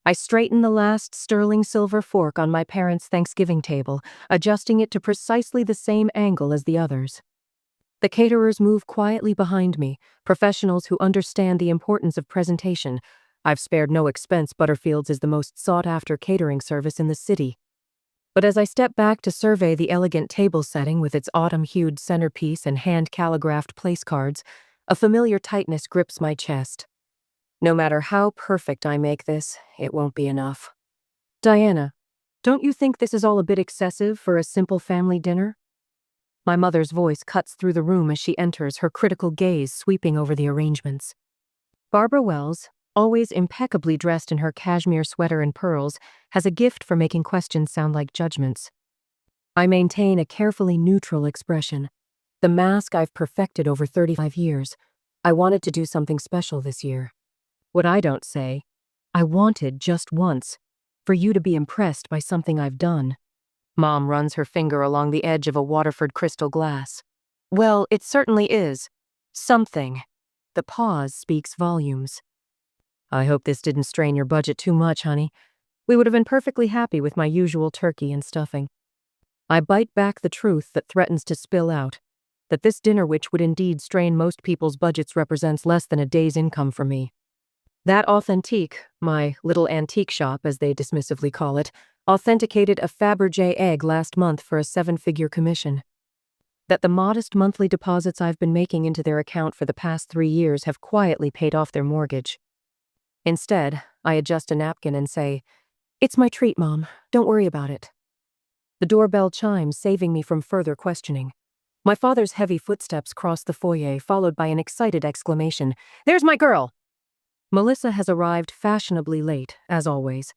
I straighten the last sterling silver fork on my parents' Thanksgiving table, adjusting it to precisely the same angle as the others. The caterers move quietly behind me, professionals who understand the importance of presentation. I've spared no expense. Butterfield's is the most sought-after catering service in the city. But as I step back to survey the elegant table setting with its autumn-hued centerpiece and hand-calligraphed place cards, a familiar tightness grips my chest. No matter how perfect I make this, it won't be enough. Diana, don't you think this is all a bit excessive for a simple family dinner? My mother's voice cuts through the room as she enters, her critical gaze sweeping over the arrangements. Barbara Wells, always impeccably dressed in her cashmere sweater and pearls, has a gift for making questions sound like judgments. I maintain a carefully neutral expression, the mask I've perfected over 35 years. I wanted to do something special this year. What I don't say, I wanted just once, for you to be impressed by something I've done. Mom runs her finger along the edge of a Waterford crystal glass. Well, it certainly is. Something. The pause speaks volumes. I hope this didn't strain your budget too much, honey. We would have been perfectly happy with my usual turkey and stuffing. I bite back the truth that threatens to spill out, that this dinner, which would indeed strain most people's budgets, represents less than a day's income for me. That Authentique, my little antique shop as they dismissively call it, authenticated a Fabergé egg last month for a 7-figure commission. That the modest monthly deposits I've been making into their account for the past 3 years have quietly paid off their mortgage. Instead, I adjust a napkin and say, "It's my treat, Mom. Don't worry about it." The doorbell chimes, saving me from further questioning. My father's heavy footsteps cross the foyer, followed by an excited exclamation, "There's my girl!" Melissa has arrived fashionably late, as always.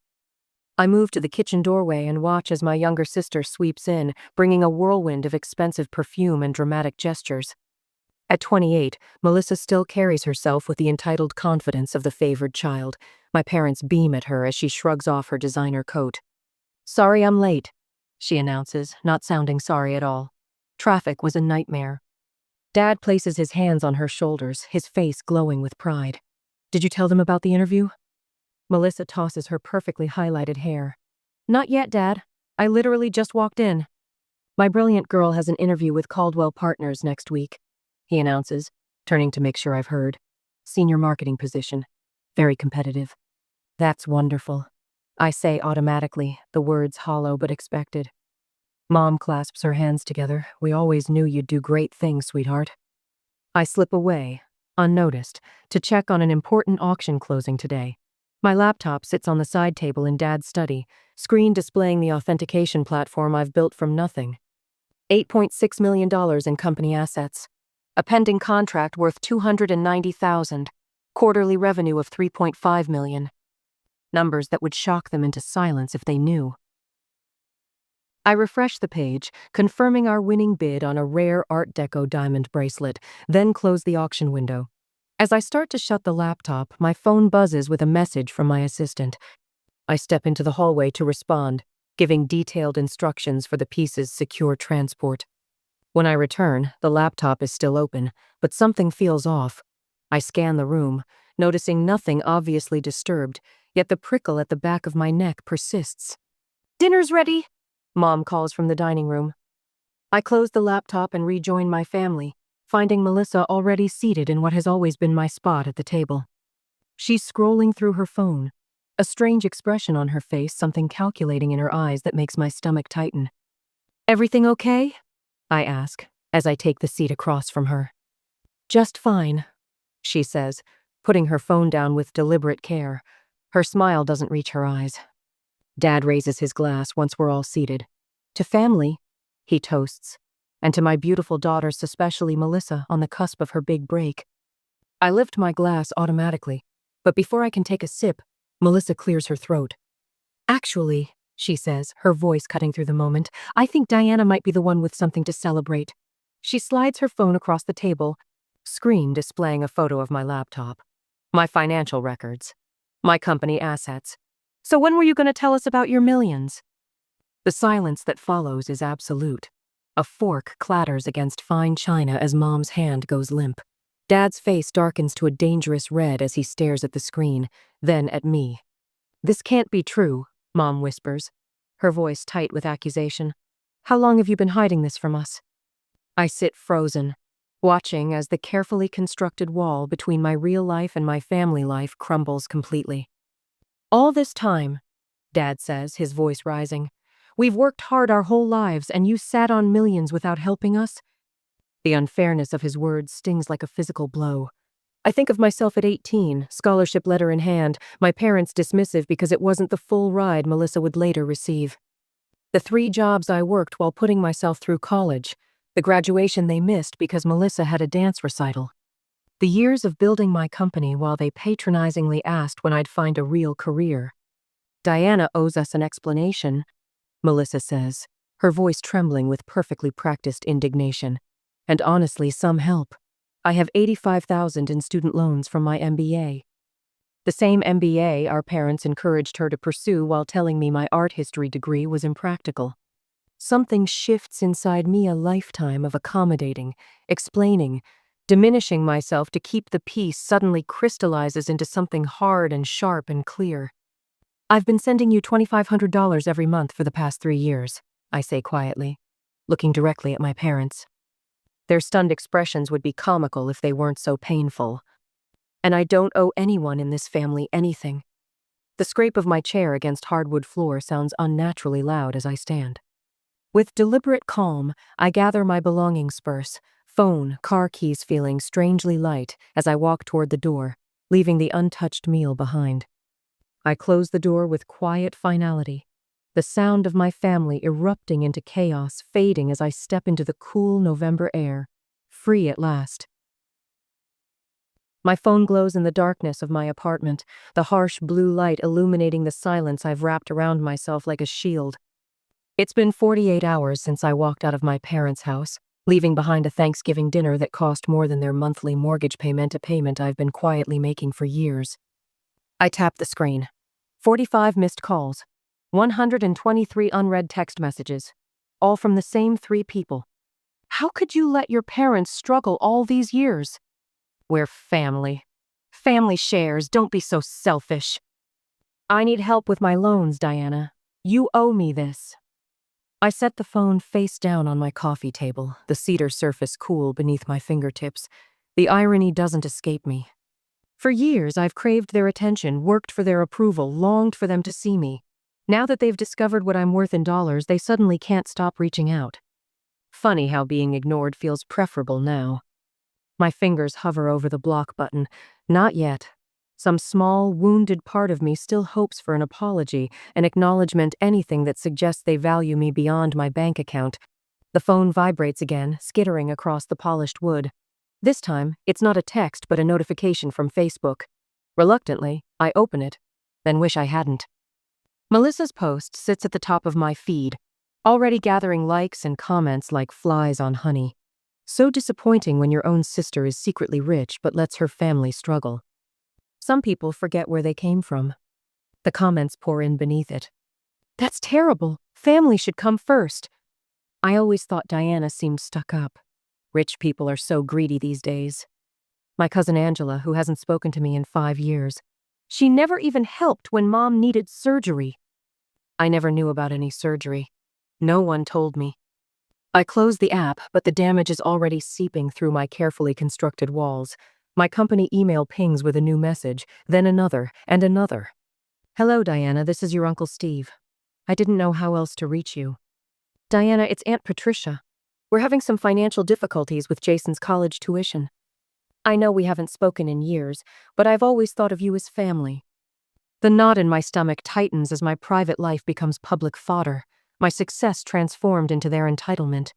I move to the kitchen doorway and watch as my younger sister sweeps in, bringing a whirlwind of expensive perfume and dramatic gestures. At 28, Melissa still carries herself with the entitled confidence of the favored child. My parents beam at her as she shrugs off her designer coat. "Sorry I'm late," she announces, not sounding sorry at all. Traffic was a nightmare. Dad places his hands on her shoulders, his face glowing with pride. "Did you tell them about the interview?" Melissa tosses her perfectly highlighted hair. "Not yet, Dad. I literally just walked in." "My brilliant girl has an interview with Caldwell Partners next week," he announces, turning to make sure I've heard. "Senior marketing position. Very competitive." "That's wonderful," I say automatically, the words hollow but expected. Mom clasps her hands together. "We always knew you'd do great things, sweetheart." I slip away, unnoticed, to check on an important auction closing today. My laptop sits on the side table in Dad's study, screen displaying the authentication platform I've built from nothing. $8.6 million in company assets. A pending contract worth $290,000. Quarterly revenue of $3.5 million. Numbers that would shock them into silence if they knew. I refresh the page, confirming our winning bid on a rare Art Deco diamond bracelet, then close the auction window. As I start to shut the laptop, my phone buzzes with a message from my assistant. I step into the hallway to respond, giving detailed instructions for the piece's secure transport. When I return, the laptop is still open, but something feels off. I scan the room, noticing nothing obviously disturbed, yet the prickle at the back of my neck persists. "Dinner's ready," Mom calls from the dining room. I close the laptop and rejoin my family, finding Melissa already seated in what has always been my spot at the table. She's scrolling through her phone, a strange expression on her face, something calculating in her eyes that makes my stomach tighten. "Everything okay?" I ask, as I take the seat across from her. "Just fine," she says, putting her phone down with deliberate care. Her smile doesn't reach her eyes. Dad raises his glass once we're all seated. "To family," he toasts, "and to my beautiful daughters, especially Melissa, on the cusp of her big break." I lift my glass automatically, but before I can take a sip, Melissa clears her throat. "Actually," she says, her voice cutting through the moment, "I think Diana might be the one with something to celebrate." She slides her phone across the table, screen displaying a photo of my laptop. My financial records. My company assets. "So when were you going to tell us about your millions?" The silence that follows is absolute. A fork clatters against fine china as Mom's hand goes limp. Dad's face darkens to a dangerous red as he stares at the screen, then at me. "This can't be true," Mom whispers, her voice tight with accusation. "How long have you been hiding this from us?" I sit frozen, watching as the carefully constructed wall between my real life and my family life crumbles completely. "All this time," Dad says, his voice rising, "we've worked hard our whole lives, and you sat on millions without helping us?" The unfairness of his words stings like a physical blow. I think of myself at 18, scholarship letter in hand, my parents dismissive because it wasn't the full ride Melissa would later receive. The 3 jobs I worked while putting myself through college, the graduation they missed because Melissa had a dance recital. The years of building my company while they patronizingly asked when I'd find a real career. "Diana owes us an explanation," Melissa says, her voice trembling with perfectly practiced indignation. "And honestly, some help. I have $85,000 in student loans from my MBA. The same MBA our parents encouraged her to pursue while telling me my art history degree was impractical. Something shifts inside me, a lifetime of accommodating, explaining, diminishing myself to keep the peace suddenly crystallizes into something hard and sharp and clear. "I've been sending you $2,500 every month for the past 3 years, I say quietly, looking directly at my parents. Their stunned expressions would be comical if they weren't so painful. And I don't owe anyone in this family anything. The scrape of my chair against hardwood floor sounds unnaturally loud as I stand. With deliberate calm, I gather my belongings sparse, phone, car keys feeling strangely light as I walk toward the door, leaving the untouched meal behind. I close the door with quiet finality, the sound of my family erupting into chaos fading as I step into the cool November air, free at last. My phone glows in the darkness of my apartment, the harsh blue light illuminating the silence I've wrapped around myself like a shield. It's been 48 hours since I walked out of my parents' house, leaving behind a Thanksgiving dinner that cost more than their monthly mortgage payment, a payment I've been quietly making for years. I tap the screen. 45 missed calls. 123 unread text messages, all from the same 3 people. How could you let your parents struggle all these years? We're family. Family shares, don't be so selfish. I need help with my loans, Diana. You owe me this. I set the phone face down on my coffee table, the cedar surface cool beneath my fingertips. The irony doesn't escape me. For years, I've craved their attention, worked for their approval, longed for them to see me. Now that they've discovered what I'm worth in dollars, they suddenly can't stop reaching out. Funny how being ignored feels preferable now. My fingers hover over the block button. Not yet. Some small, wounded part of me still hopes for an apology, an acknowledgement, anything that suggests they value me beyond my bank account. The phone vibrates again, skittering across the polished wood. This time, it's not a text but a notification from Facebook. Reluctantly, I open it, then wish I hadn't. Melissa's post sits at the top of my feed, already gathering likes and comments like flies on honey. So disappointing when your own sister is secretly rich but lets her family struggle. Some people forget where they came from. The comments pour in beneath it. "That's terrible. Family should come first." I always thought Diana seemed stuck up. Rich people are so greedy these days. My cousin Angela, who hasn't spoken to me in 5 years. She never even helped when Mom needed surgery. I never knew about any surgery. No one told me. I close the app, but the damage is already seeping through my carefully constructed walls. My company email pings with a new message, then another, and another. "Hello, Diana, this is your Uncle Steve. I didn't know how else to reach you. Diana, it's Aunt Patricia. We're having some financial difficulties with Jason's college tuition. I know we haven't spoken in years, but I've always thought of you as family." The knot in my stomach tightens as my private life becomes public fodder, my success transformed into their entitlement.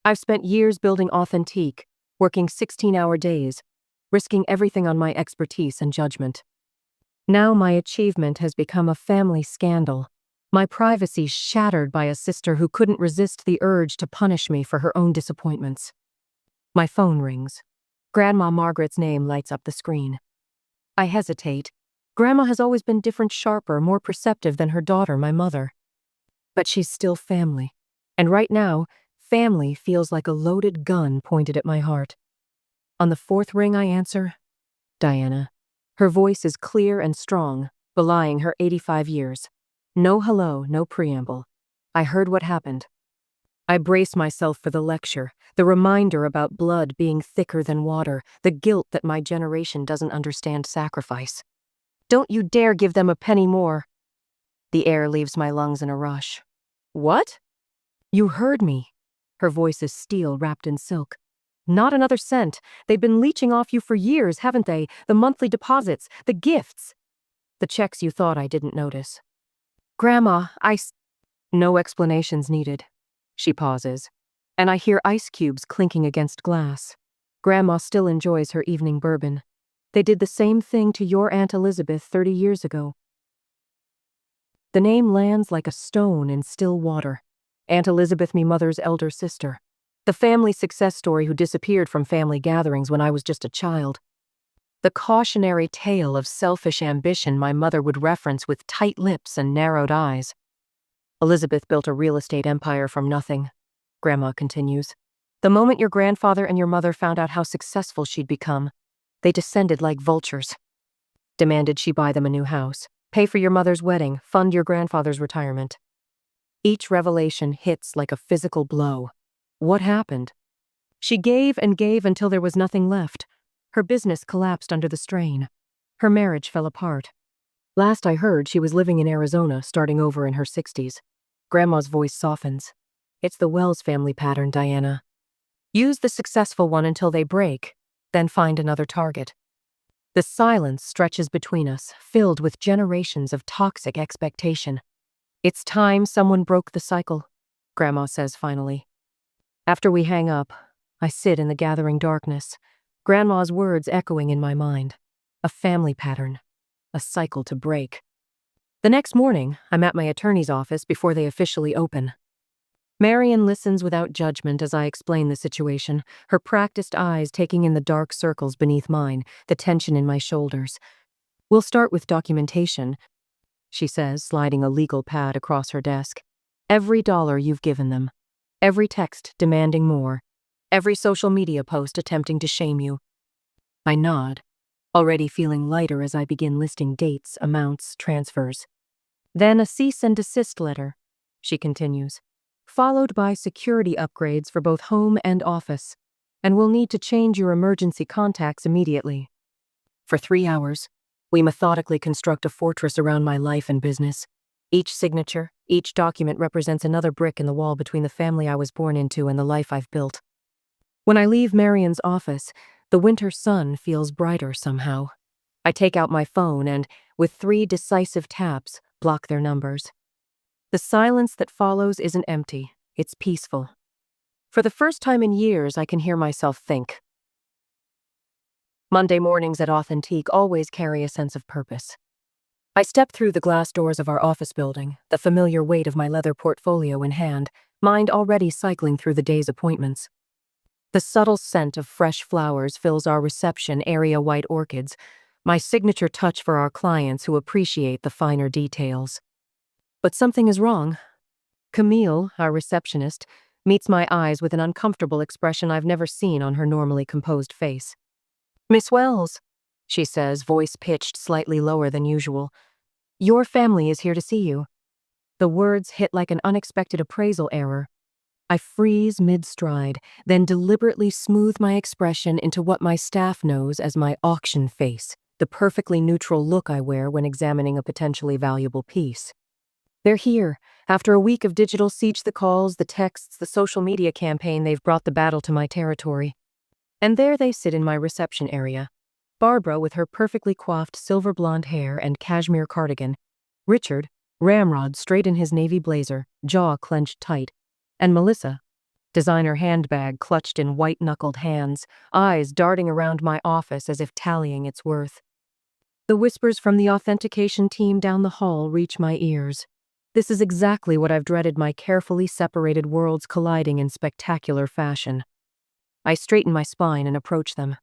I've spent years building Authentique, working 16-hour days, risking everything on my expertise and judgment. Now my achievement has become a family scandal, my privacy shattered by a sister who couldn't resist the urge to punish me for her own disappointments. My phone rings. Grandma Margaret's name lights up the screen. I hesitate. Grandma has always been different, sharper, more perceptive than her daughter, my mother. But she's still family. And right now, family feels like a loaded gun pointed at my heart. On the 4th ring I answer, "Diana." Her voice is clear and strong, belying her 85 years. No hello, no preamble. I heard what happened. I brace myself for the lecture, the reminder about blood being thicker than water, the guilt that my generation doesn't understand sacrifice. Don't you dare give them a penny more. The air leaves my lungs in a rush. What? You heard me. Her voice is steel wrapped in silk. Not another cent. They've been leeching off you for years, haven't they? The monthly deposits, the gifts. The checks you thought I didn't notice. Grandma, No explanations needed. She pauses, and I hear ice cubes clinking against glass. Grandma still enjoys her evening bourbon. They did the same thing to your Aunt Elizabeth 30 years ago. The name lands like a stone in still water. Aunt Elizabeth, me mother's elder sister. The family success story who disappeared from family gatherings when I was just a child. The cautionary tale of selfish ambition my mother would reference with tight lips and narrowed eyes. Elizabeth built a real estate empire from nothing, Grandma continues. The moment your grandfather and your mother found out how successful she'd become, they descended like vultures. Demanded she buy them a new house, pay for your mother's wedding, fund your grandfather's retirement. Each revelation hits like a physical blow. What happened? She gave and gave until there was nothing left. Her business collapsed under the strain. Her marriage fell apart. Last I heard, she was living in Arizona, starting over in her 60s. Grandma's voice softens. It's the Wells family pattern, Diana. Use the successful one until they break, then find another target. The silence stretches between us, filled with generations of toxic expectation. It's time someone broke the cycle, Grandma says finally. After we hang up, I sit in the gathering darkness, Grandma's words echoing in my mind. A family pattern, a cycle to break. The next morning, I'm at my attorney's office before they officially open. Marion listens without judgment as I explain the situation, her practiced eyes taking in the dark circles beneath mine, the tension in my shoulders. We'll start with documentation, she says, sliding a legal pad across her desk. Every dollar you've given them. Every text demanding more. Every social media post attempting to shame you. I nod, already feeling lighter as I begin listing dates, amounts, transfers. Then a cease and desist letter, she continues, followed by security upgrades for both home and office, and we'll need to change your emergency contacts immediately. For 3 hours, we methodically construct a fortress around my life and business. Each signature, each document represents another brick in the wall between the family I was born into and the life I've built. When I leave Marion's office, the winter sun feels brighter somehow. I take out my phone and, with 3 decisive taps, block their numbers. The silence that follows isn't empty, it's peaceful. For the first time in years, I can hear myself think. Monday mornings at Authentique always carry a sense of purpose. I step through the glass doors of our office building, the familiar weight of my leather portfolio in hand, mind already cycling through the day's appointments. The subtle scent of fresh flowers fills our reception area white orchids, my signature touch for our clients who appreciate the finer details. But something is wrong. Camille, our receptionist, meets my eyes with an uncomfortable expression I've never seen on her normally composed face. Miss Wells, she says, voice pitched slightly lower than usual. Your family is here to see you. The words hit like an unexpected appraisal error. I freeze mid-stride, then deliberately smooth my expression into what my staff knows as my auction face, the perfectly neutral look I wear when examining a potentially valuable piece. They're here. After a week of digital siege, the calls, the texts, the social media campaign, they've brought the battle to my territory. And there they sit in my reception area. Barbara with her perfectly coiffed silver blonde hair and cashmere cardigan. Richard, ramrod straight in his navy blazer, jaw clenched tight. And Melissa, designer handbag clutched in white-knuckled hands, eyes darting around my office as if tallying its worth. The whispers from the authentication team down the hall reach my ears. This is exactly what I've dreaded, my carefully separated worlds colliding in spectacular fashion. I straighten my spine and approach them.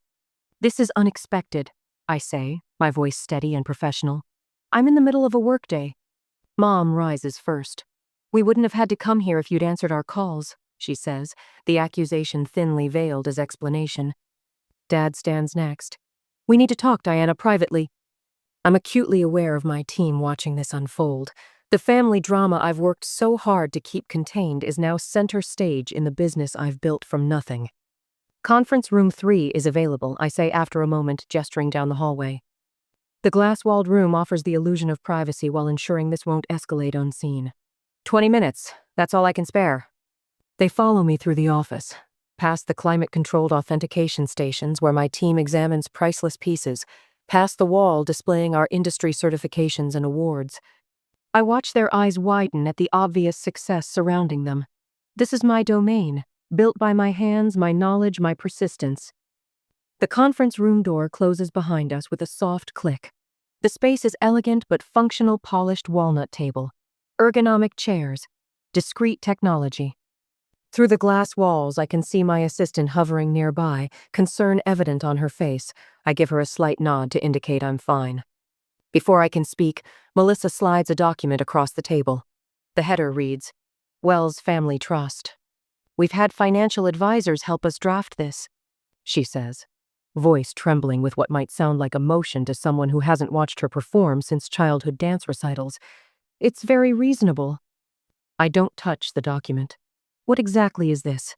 This is unexpected, I say, my voice steady and professional. I'm in the middle of a workday. Mom rises first. We wouldn't have had to come here if you'd answered our calls, she says, the accusation thinly veiled as explanation. Dad stands next. We need to talk, Diana, privately. I'm acutely aware of my team watching this unfold. The family drama I've worked so hard to keep contained is now center stage in the business I've built from nothing. Conference room 3 is available, I say after a moment, gesturing down the hallway. The glass-walled room offers the illusion of privacy while ensuring this won't escalate unseen. 20 minutes, that's all I can spare. They follow me through the office, past the climate-controlled authentication stations where my team examines priceless pieces, past the wall displaying our industry certifications and awards. I watch their eyes widen at the obvious success surrounding them. This is my domain, built by my hands, my knowledge, my persistence. The conference room door closes behind us with a soft click. The space is elegant but functional polished walnut table, ergonomic chairs, discreet technology. Through the glass walls, I can see my assistant hovering nearby, concern evident on her face. I give her a slight nod to indicate I'm fine. Before I can speak, Melissa slides a document across the table. The header reads, Wells Family Trust. We've had financial advisors help us draft this, she says, voice trembling with what might sound like emotion to someone who hasn't watched her perform since childhood dance recitals. It's very reasonable. I don't touch the document. What exactly is this?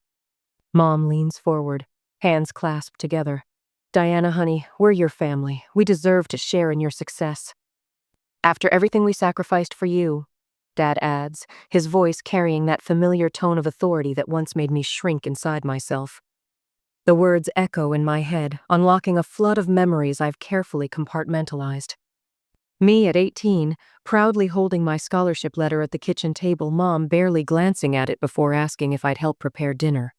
Mom leans forward, hands clasped together. Diana, honey, we're your family. We deserve to share in your success. After everything we sacrificed for you, Dad adds, his voice carrying that familiar tone of authority that once made me shrink inside myself. The words echo in my head, unlocking a flood of memories I've carefully compartmentalized. Me at 18, proudly holding my scholarship letter at the kitchen table, Mom barely glancing at it before asking if I'd help prepare dinner.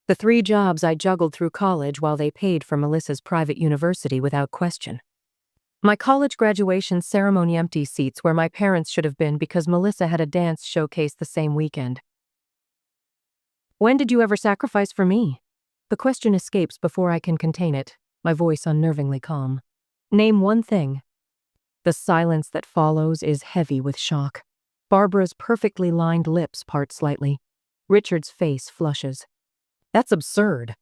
The 3 jobs I juggled through college while they paid for Melissa's private university without question. My college graduation ceremony empty seats where my parents should have been because Melissa had a dance showcase the same weekend. When did you ever sacrifice for me? The question escapes before I can contain it, my voice unnervingly calm. Name one thing. The silence that follows is heavy with shock. Barbara's perfectly lined lips part slightly. Richard's face flushes. That's absurd,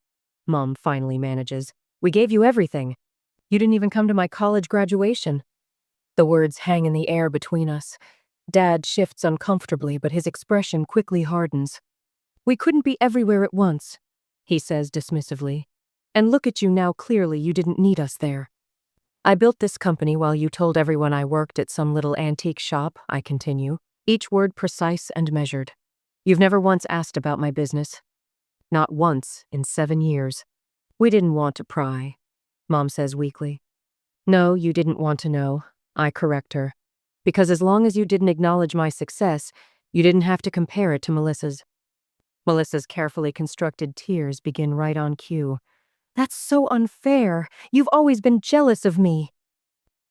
Mom finally manages. We gave you everything. You didn't even come to my college graduation. The words hang in the air between us. Dad shifts uncomfortably, but his expression quickly hardens. We couldn't be everywhere at once, he says dismissively. And look at you now, clearly you didn't need us there. I built this company while you told everyone I worked at some little antique shop, I continue, each word precise and measured. You've never once asked about my business. Not once in 7 years. We didn't want to pry, Mom says weakly. No, you didn't want to know, I correct her. Because as long as you didn't acknowledge my success, you didn't have to compare it to Melissa's. Melissa's carefully constructed tears begin right on cue. That's so unfair. You've always been jealous of me.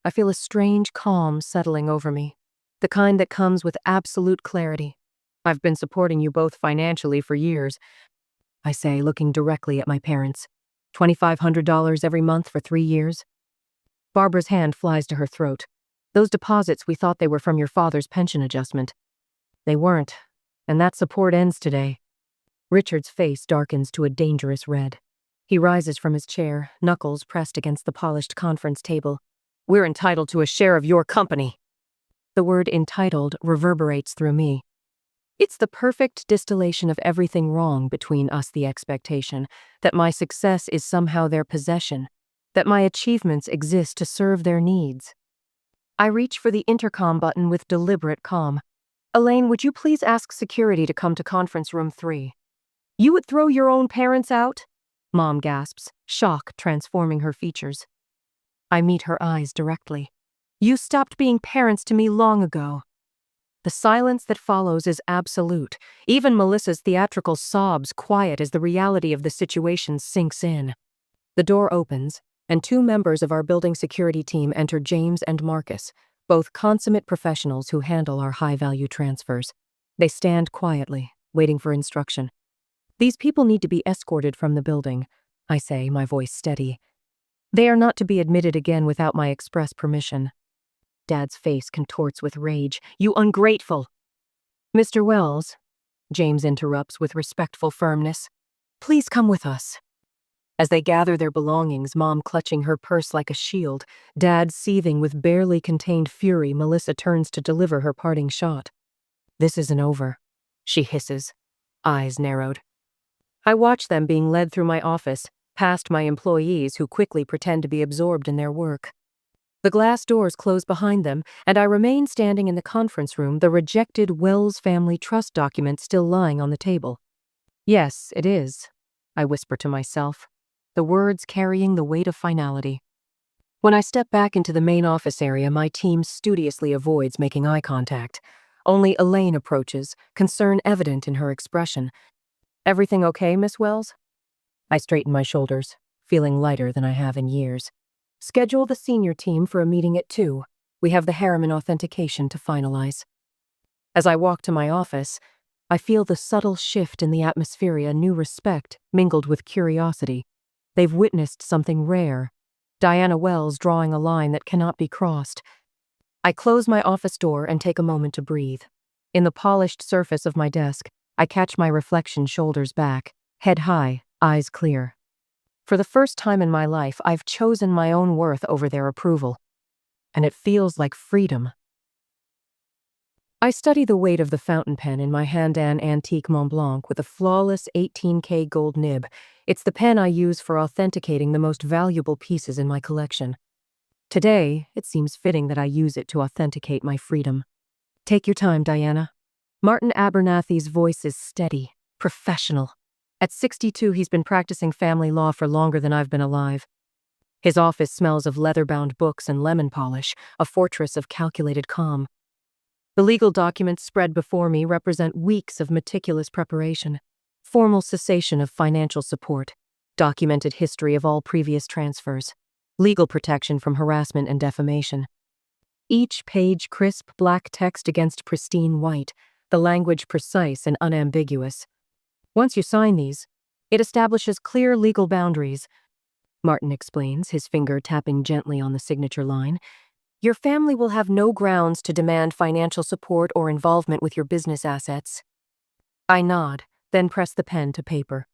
I feel a strange calm settling over me, the kind that comes with absolute clarity. I've been supporting you both financially for years, I say, looking directly at my parents. $2,500 every month for 3 years. Barbara's hand flies to her throat. Those deposits, we thought they were from your father's pension adjustment. They weren't, and that support ends today. Richard's face darkens to a dangerous red. He rises from his chair, knuckles pressed against the polished conference table. We're entitled to a share of your company. The word entitled reverberates through me. It's the perfect distillation of everything wrong between us, the expectation that my success is somehow their possession, that my achievements exist to serve their needs. I reach for the intercom button with deliberate calm. Elaine, would you please ask security to come to conference room 3? You would throw your own parents out? Mom gasps, shock transforming her features. I meet her eyes directly. You stopped being parents to me long ago. The silence that follows is absolute. Even Melissa's theatrical sobs quiet as the reality of the situation sinks in. The door opens, and 2 members of our building security team enter, James and Marcus, both consummate professionals who handle our high-value transfers. They stand quietly, waiting for instruction. These people need to be escorted from the building, I say, my voice steady. They are not to be admitted again without my express permission. Dad's face contorts with rage. You ungrateful! Mr. Wells, James interrupts with respectful firmness. Please come with us. As they gather their belongings, Mom clutching her purse like a shield, Dad seething with barely contained fury, Melissa turns to deliver her parting shot. "This isn't over," she hisses, eyes narrowed. I watch them being led through my office, past my employees who quickly pretend to be absorbed in their work. The glass doors close behind them, and I remain standing in the conference room, the rejected Wells family trust document still lying on the table. "Yes, it is," I whisper to myself, the words carrying the weight of finality. When I step back into the main office area, my team studiously avoids making eye contact. Only Elaine approaches, concern evident in her expression. "Everything okay, Miss Wells?" I straighten my shoulders, feeling lighter than I have in years. "Schedule the senior team for a meeting at 2. We have the Harriman authentication to finalize." As I walk to my office, I feel the subtle shift in the atmosphere, a new respect mingled with curiosity. They've witnessed something rare. Diana Wells drawing a line that cannot be crossed. I close my office door and take a moment to breathe. In the polished surface of my desk, I catch my reflection, shoulders back, head high, eyes clear. For the first time in my life, I've chosen my own worth over their approval. And it feels like freedom. I study the weight of the fountain pen in my Handan antique Mont Blanc with a flawless 18K gold nib. It's the pen I use for authenticating the most valuable pieces in my collection. Today, it seems fitting that I use it to authenticate my freedom. "Take your time, Diana." Martin Abernathy's voice is steady, professional. At 62, he's been practicing family law for longer than I've been alive. His office smells of leather-bound books and lemon polish, a fortress of calculated calm. The legal documents spread before me represent weeks of meticulous preparation, formal cessation of financial support, documented history of all previous transfers, legal protection from harassment and defamation. Each page crisp black text against pristine white, the language precise and unambiguous. "Once you sign these, it establishes clear legal boundaries," Martin explains, his finger tapping gently on the signature line. "Your family will have no grounds to demand financial support or involvement with your business assets." I nod, then press the pen to paper.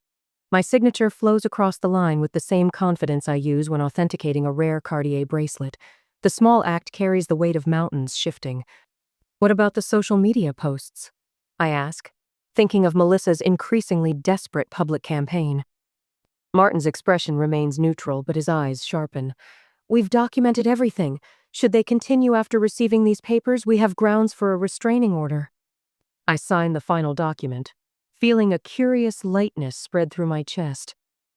My signature flows across the line with the same confidence I use when authenticating a rare Cartier bracelet. The small act carries the weight of mountains shifting. "What about the social media posts?" I ask, thinking of Melissa's increasingly desperate public campaign. Martin's expression remains neutral, but his eyes sharpen. "We've documented everything. Should they continue after receiving these papers, we have grounds for a restraining order." I sign the final document, feeling a curious lightness spread through my chest.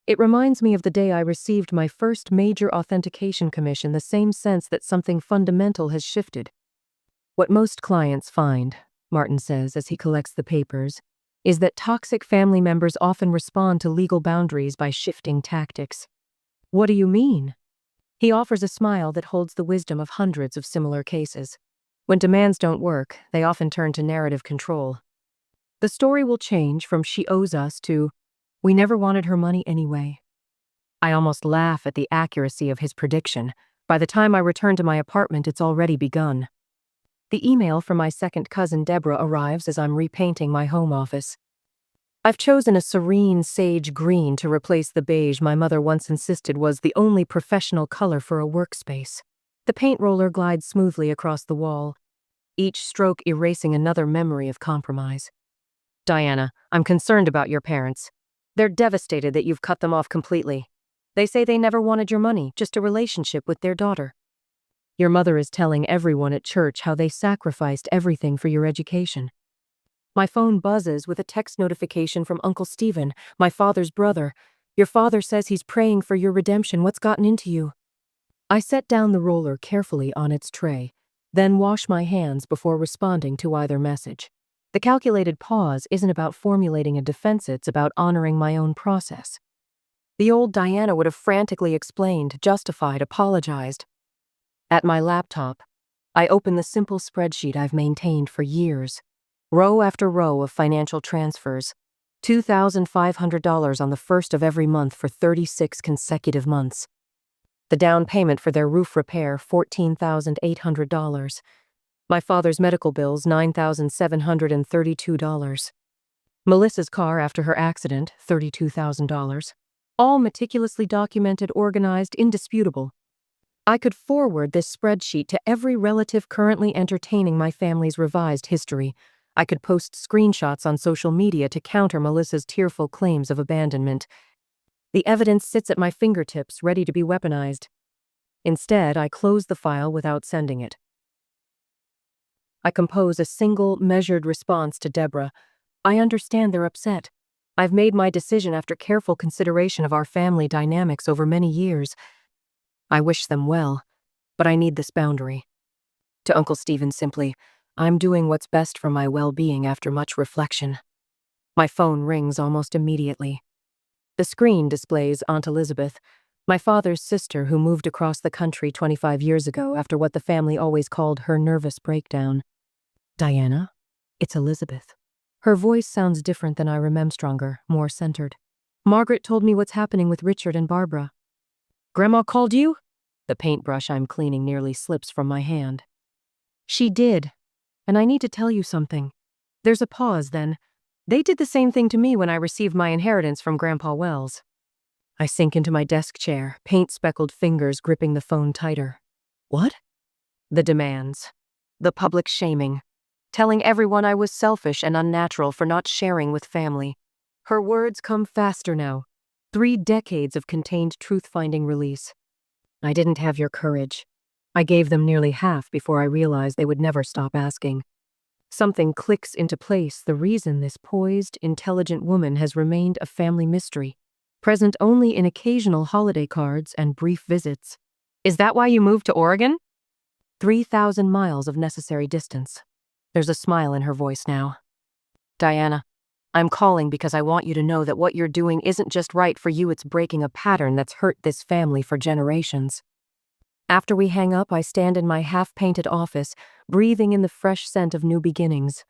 It reminds me of the day I received my first major authentication commission, the same sense that something fundamental has shifted. "What most clients find," Martin says as he collects the papers, "is that toxic family members often respond to legal boundaries by shifting tactics." "What do you mean?" He offers a smile that holds the wisdom of hundreds of similar cases. When demands don't work, they often turn to narrative control. The story will change from "she owes us" to "we never wanted her money anyway." I almost laugh at the accuracy of his prediction. By the time I return to my apartment, it's already begun. The email from my second cousin Deborah arrives as I'm repainting my home office. I've chosen a serene sage green to replace the beige my mother once insisted was the only professional color for a workspace. The paint roller glides smoothly across the wall, each stroke erasing another memory of compromise. "Diana, I'm concerned about your parents. They're devastated that you've cut them off completely. They say they never wanted your money, just a relationship with their daughter. Your mother is telling everyone at church how they sacrificed everything for your education." My phone buzzes with a text notification from Uncle Stephen, my father's brother. "Your father says he's praying for your redemption. What's gotten into you?" I set down the roller carefully on its tray, then wash my hands before responding to either message. The calculated pause isn't about formulating a defense, it's about honoring my own process. The old Diana would have frantically explained, justified, apologized. At my laptop, I open the simple spreadsheet I've maintained for years. Row after row of financial transfers, $2,500 on the first of every month for 36 consecutive months. The down payment for their roof repair, $14,800. My father's medical bills, $9,732. Melissa's car after her accident, $32,000. All meticulously documented, organized, indisputable. I could forward this spreadsheet to every relative currently entertaining my family's revised history. I could post screenshots on social media to counter Melissa's tearful claims of abandonment. The evidence sits at my fingertips, ready to be weaponized. Instead, I close the file without sending it. I compose a single, measured response to Deborah. I understand they're upset. I've made my decision after careful consideration of our family dynamics over many years. I wish them well, but I need this boundary. To Uncle Stephen simply, I'm doing what's best for my well-being after much reflection. My phone rings almost immediately. The screen displays Aunt Elizabeth, my father's sister who moved across the country 25 years ago after what the family always called her nervous breakdown. Diana, it's Elizabeth. Her voice sounds different than I remember, stronger, more centered. Margaret told me what's happening with Richard and Barbara. Grandma called you? The paintbrush I'm cleaning nearly slips from my hand. She did, and I need to tell you something. There's a pause then. They did the same thing to me when I received my inheritance from Grandpa Wells. I sink into my desk chair, paint-speckled fingers gripping the phone tighter. What? The demands. The public shaming. Telling everyone I was selfish and unnatural for not sharing with family. Her words come faster now. 3 decades of contained truth-finding release. I didn't have your courage. I gave them nearly half before I realized they would never stop asking. Something clicks into place, the reason this poised, intelligent woman has remained a family mystery, present only in occasional holiday cards and brief visits. Is that why you moved to Oregon? 3,000 miles of necessary distance. There's a smile in her voice now. Diana, I'm calling because I want you to know that what you're doing isn't just right for you, it's breaking a pattern that's hurt this family for generations. After we hang up, I stand in my half-painted office, breathing in the fresh scent of new beginnings.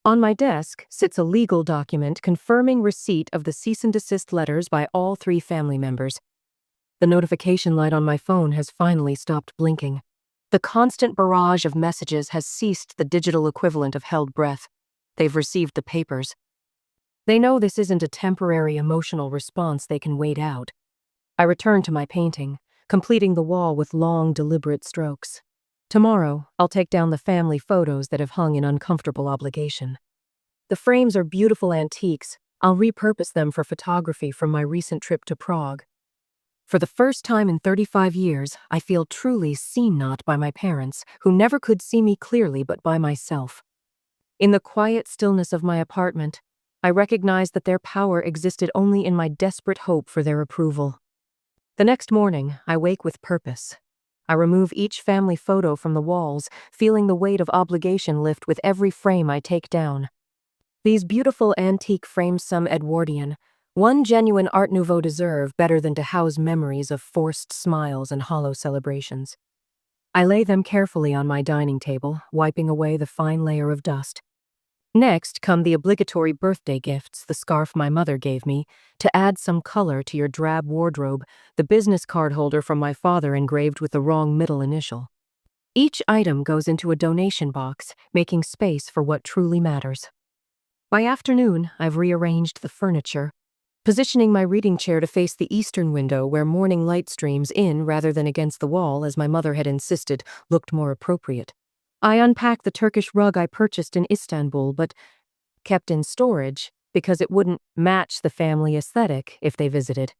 On my desk sits a legal document confirming receipt of the cease and desist letters by all 3 family members. The notification light on my phone has finally stopped blinking. The constant barrage of messages has ceased the digital equivalent of held breath. They've received the papers. They know this isn't a temporary emotional response they can wait out. I return to my painting, completing the wall with long, deliberate strokes. Tomorrow, I'll take down the family photos that have hung in uncomfortable obligation. The frames are beautiful antiques. I'll repurpose them for photography from my recent trip to Prague. For the first time in 35 years, I feel truly seen not by my parents, who never could see me clearly but by myself. In the quiet stillness of my apartment, I recognize that their power existed only in my desperate hope for their approval. The next morning, I wake with purpose. I remove each family photo from the walls, feeling the weight of obligation lift with every frame I take down. These beautiful antique frames, some Edwardian, one genuine Art Nouveau deserve better than to house memories of forced smiles and hollow celebrations. I lay them carefully on my dining table, wiping away the fine layer of dust. Next come the obligatory birthday gifts, the scarf my mother gave me, to add some color to your drab wardrobe, the business card holder from my father engraved with the wrong middle initial. Each item goes into a donation box, making space for what truly matters. By afternoon, I've rearranged the furniture, positioning my reading chair to face the eastern window where morning light streams in rather than against the wall, as my mother had insisted looked more appropriate. I unpacked the Turkish rug I purchased in Istanbul, but kept in storage because it wouldn't match the family aesthetic if they visited.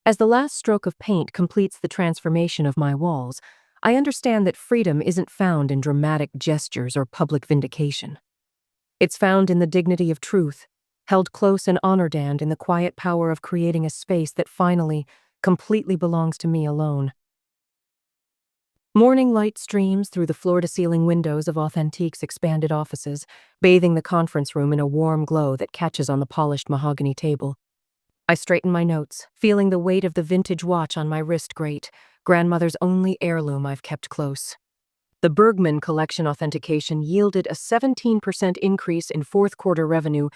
As the last stroke of paint completes the transformation of my walls, I understand that freedom isn't found in dramatic gestures or public vindication. It's found in the dignity of truth, held close and honored, and in the quiet power of creating a space that finally, completely belongs to me alone. Morning light streams through the floor-to-ceiling windows of Authentique's expanded offices, bathing the conference room in a warm glow that catches on the polished mahogany table. I straighten my notes, feeling the weight of the vintage watch on my wrist grate, grandmother's only heirloom I've kept close. The Bergman collection authentication yielded a 17% increase in fourth-quarter revenue,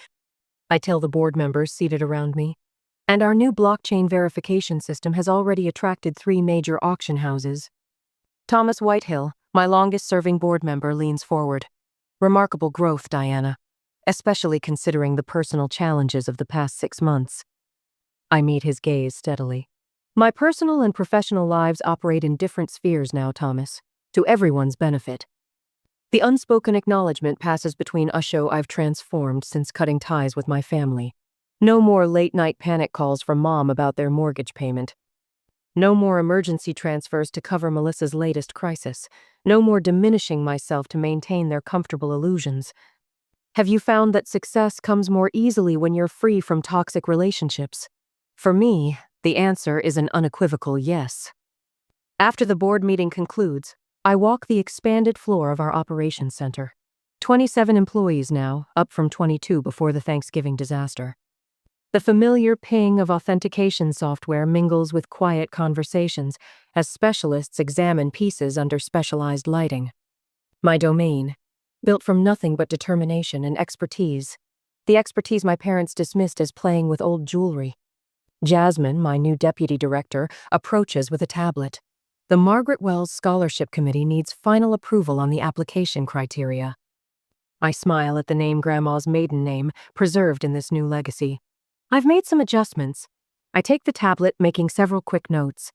I tell the board members seated around me. And our new blockchain verification system has already attracted 3 major auction houses. Thomas Whitehill, my longest-serving board member, leans forward. Remarkable growth, Diana, especially considering the personal challenges of the past 6 months. I meet his gaze steadily. My personal and professional lives operate in different spheres now, Thomas, to everyone's benefit. The unspoken acknowledgement passes between us show I've transformed since cutting ties with my family. No more late-night panic calls from Mom about their mortgage payment. No more emergency transfers to cover Melissa's latest crisis. No more diminishing myself to maintain their comfortable illusions. Have you found that success comes more easily when you're free from toxic relationships? For me, the answer is an unequivocal yes. After the board meeting concludes, I walk the expanded floor of our operations center. 27 employees now, up from 22 before the Thanksgiving disaster. The familiar ping of authentication software mingles with quiet conversations as specialists examine pieces under specialized lighting. My domain, built from nothing but determination and expertise. The expertise my parents dismissed as playing with old jewelry. Jasmine, my new deputy director, approaches with a tablet. The Margaret Wells Scholarship Committee needs final approval on the application criteria. I smile at the name Grandma's maiden name, preserved in this new legacy. I've made some adjustments. I take the tablet, making several quick notes.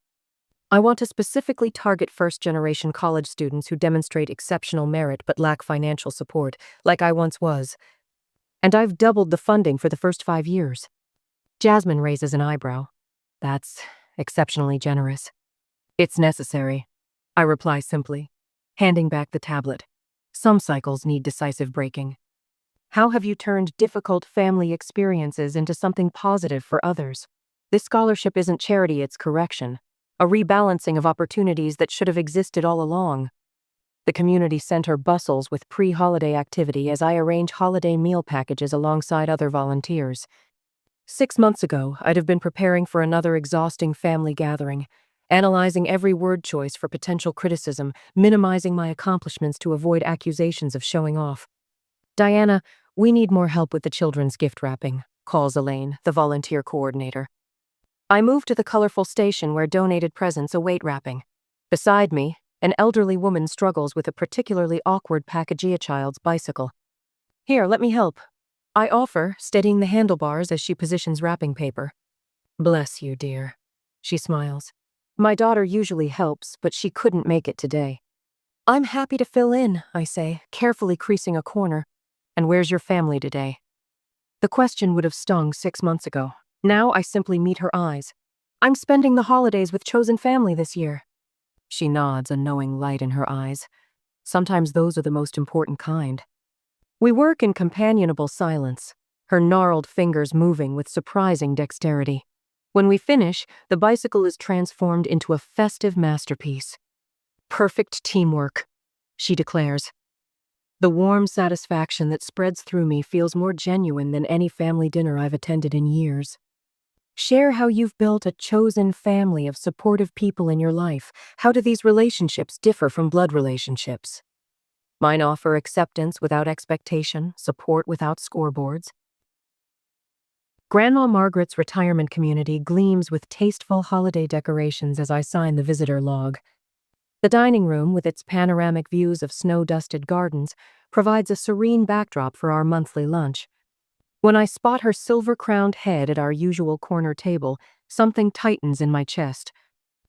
I want to specifically target first-generation college students who demonstrate exceptional merit but lack financial support, like I once was. And I've doubled the funding for the first 5 years. Jasmine raises an eyebrow. That's exceptionally generous. It's necessary, I reply simply, handing back the tablet. Some cycles need decisive breaking. How have you turned difficult family experiences into something positive for others? This scholarship isn't charity, it's correction, a rebalancing of opportunities that should have existed all along. The community center bustles with pre-holiday activity as I arrange holiday meal packages alongside other volunteers. 6 months ago, I'd have been preparing for another exhausting family gathering, analyzing every word choice for potential criticism, minimizing my accomplishments to avoid accusations of showing off. Diana, we need more help with the children's gift wrapping, calls Elaine, the volunteer coordinator. I move to the colorful station where donated presents await wrapping. Beside me, an elderly woman struggles with a particularly awkward Pacagea child's bicycle. Here, let me help. I offer, steadying the handlebars as she positions wrapping paper. Bless you, dear. She smiles. My daughter usually helps, but she couldn't make it today. I'm happy to fill in, I say, carefully creasing a corner. And where's your family today? The question would have stung 6 months ago. Now I simply meet her eyes. I'm spending the holidays with chosen family this year. She nods, a knowing light in her eyes. Sometimes those are the most important kind. We work in companionable silence, her gnarled fingers moving with surprising dexterity. When we finish, the bicycle is transformed into a festive masterpiece. Perfect teamwork, she declares. The warm satisfaction that spreads through me feels more genuine than any family dinner I've attended in years. Share how you've built a chosen family of supportive people in your life. How do these relationships differ from blood relationships? Mine offer acceptance without expectation, support without scoreboards. Grandma Margaret's retirement community gleams with tasteful holiday decorations as I sign the visitor log. The dining room, with its panoramic views of snow-dusted gardens, provides a serene backdrop for our monthly lunch. When I spot her silver-crowned head at our usual corner table, something tightens in my chest.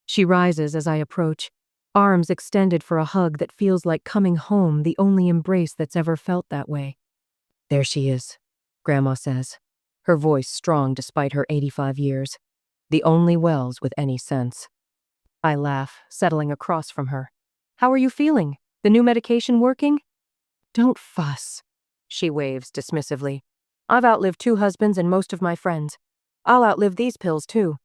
She rises as I approach, arms extended for a hug that feels like coming home, the only embrace that's ever felt that way. There she is, Grandma says, her voice strong despite her 85 years. The only Wells with any sense. I laugh, settling across from her. How are you feeling? The new medication working? Don't fuss, she waves dismissively. I've outlived 2 husbands and most of my friends. I'll outlive these pills too.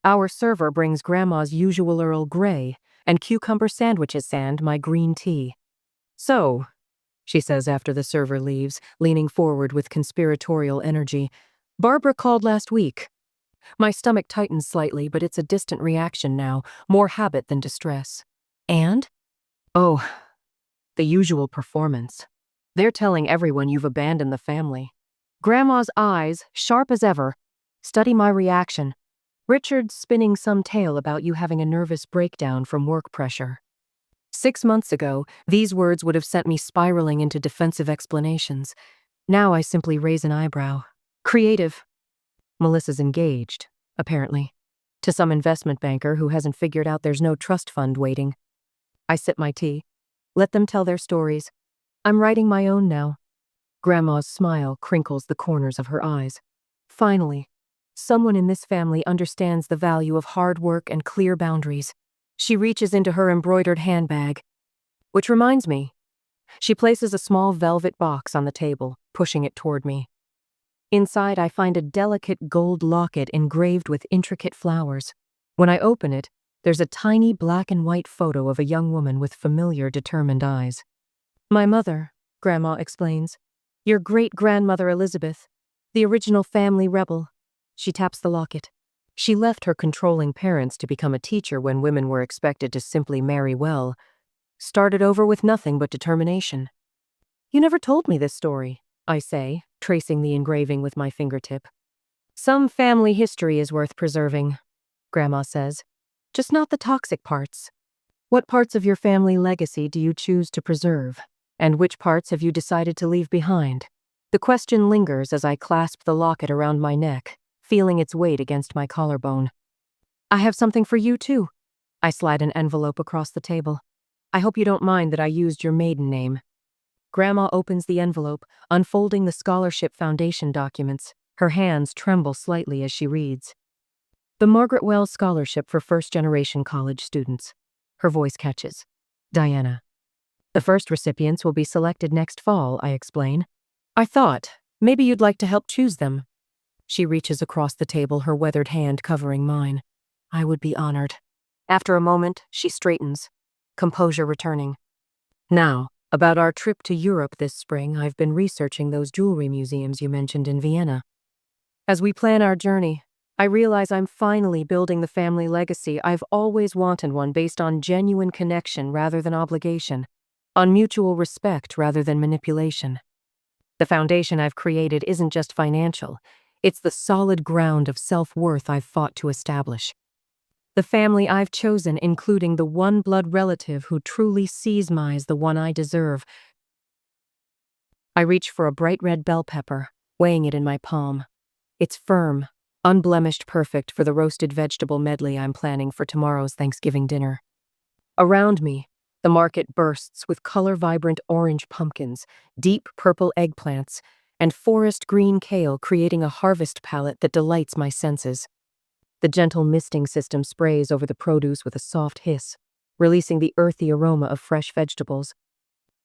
Our server brings Grandma's usual Earl Grey and cucumber sandwiches and my green tea. So, she says after the server leaves, leaning forward with conspiratorial energy, Barbara called last week. My stomach tightens slightly, but it's a distant reaction now, more habit than distress. And? Oh, the usual performance. They're telling everyone you've abandoned the family. Grandma's eyes, sharp as ever, study my reaction. Richard's spinning some tale about you having a nervous breakdown from work pressure. 6 months ago, these words would have sent me spiraling into defensive explanations. Now I simply raise an eyebrow. Creative. Melissa's engaged. apparently. To some investment banker who hasn't figured out there's no trust fund waiting. I sip my tea. Let them tell their stories. I'm writing my own now. Grandma's smile crinkles the corners of her eyes. Finally, someone in this family understands the value of hard work and clear boundaries. She reaches into her embroidered handbag. Which reminds me. She places a small velvet box on the table, pushing it toward me. Inside, I find a delicate gold locket engraved with intricate flowers. When I open it, there's a tiny black and white photo of a young woman with familiar, determined eyes. My mother, Grandma explains. Your great-grandmother Elizabeth, the original family rebel. She taps the locket. She left her controlling parents to become a teacher when women were expected to simply marry well. Started over with nothing but determination. You never told me this story, I say, tracing the engraving with my fingertip. Some family history is worth preserving, Grandma says. Just not the toxic parts. What parts of your family legacy do you choose to preserve? And which parts have you decided to leave behind? The question lingers as I clasp the locket around my neck, feeling its weight against my collarbone. I have something for you, too. I slide an envelope across the table. I hope you don't mind that I used your maiden name. Grandma opens the envelope, unfolding the Scholarship Foundation documents. Her hands tremble slightly as she reads. The Margaret Wells Scholarship for First-Generation College Students. Her voice catches. Diana. The first recipients will be selected next fall, I explain. I thought, maybe you'd like to help choose them. She reaches across the table, her weathered hand covering mine. I would be honored. After a moment, she straightens, composure returning. Now, about our trip to Europe this spring, I've been researching those jewelry museums you mentioned in Vienna. As we plan our journey, I realize I'm finally building the family legacy I've always wanted, one based on genuine connection rather than obligation, on mutual respect rather than manipulation. The foundation I've created isn't just financial, it's the solid ground of self-worth I've fought to establish. The family I've chosen, including the one blood relative who truly sees me as the one I deserve. I reach for a bright red bell pepper, weighing it in my palm. It's firm, unblemished, perfect for the roasted vegetable medley I'm planning for tomorrow's Thanksgiving dinner. Around me, the market bursts with color-vibrant orange pumpkins, deep purple eggplants, and forest green kale, creating a harvest palette that delights my senses. The gentle misting system sprays over the produce with a soft hiss, releasing the earthy aroma of fresh vegetables.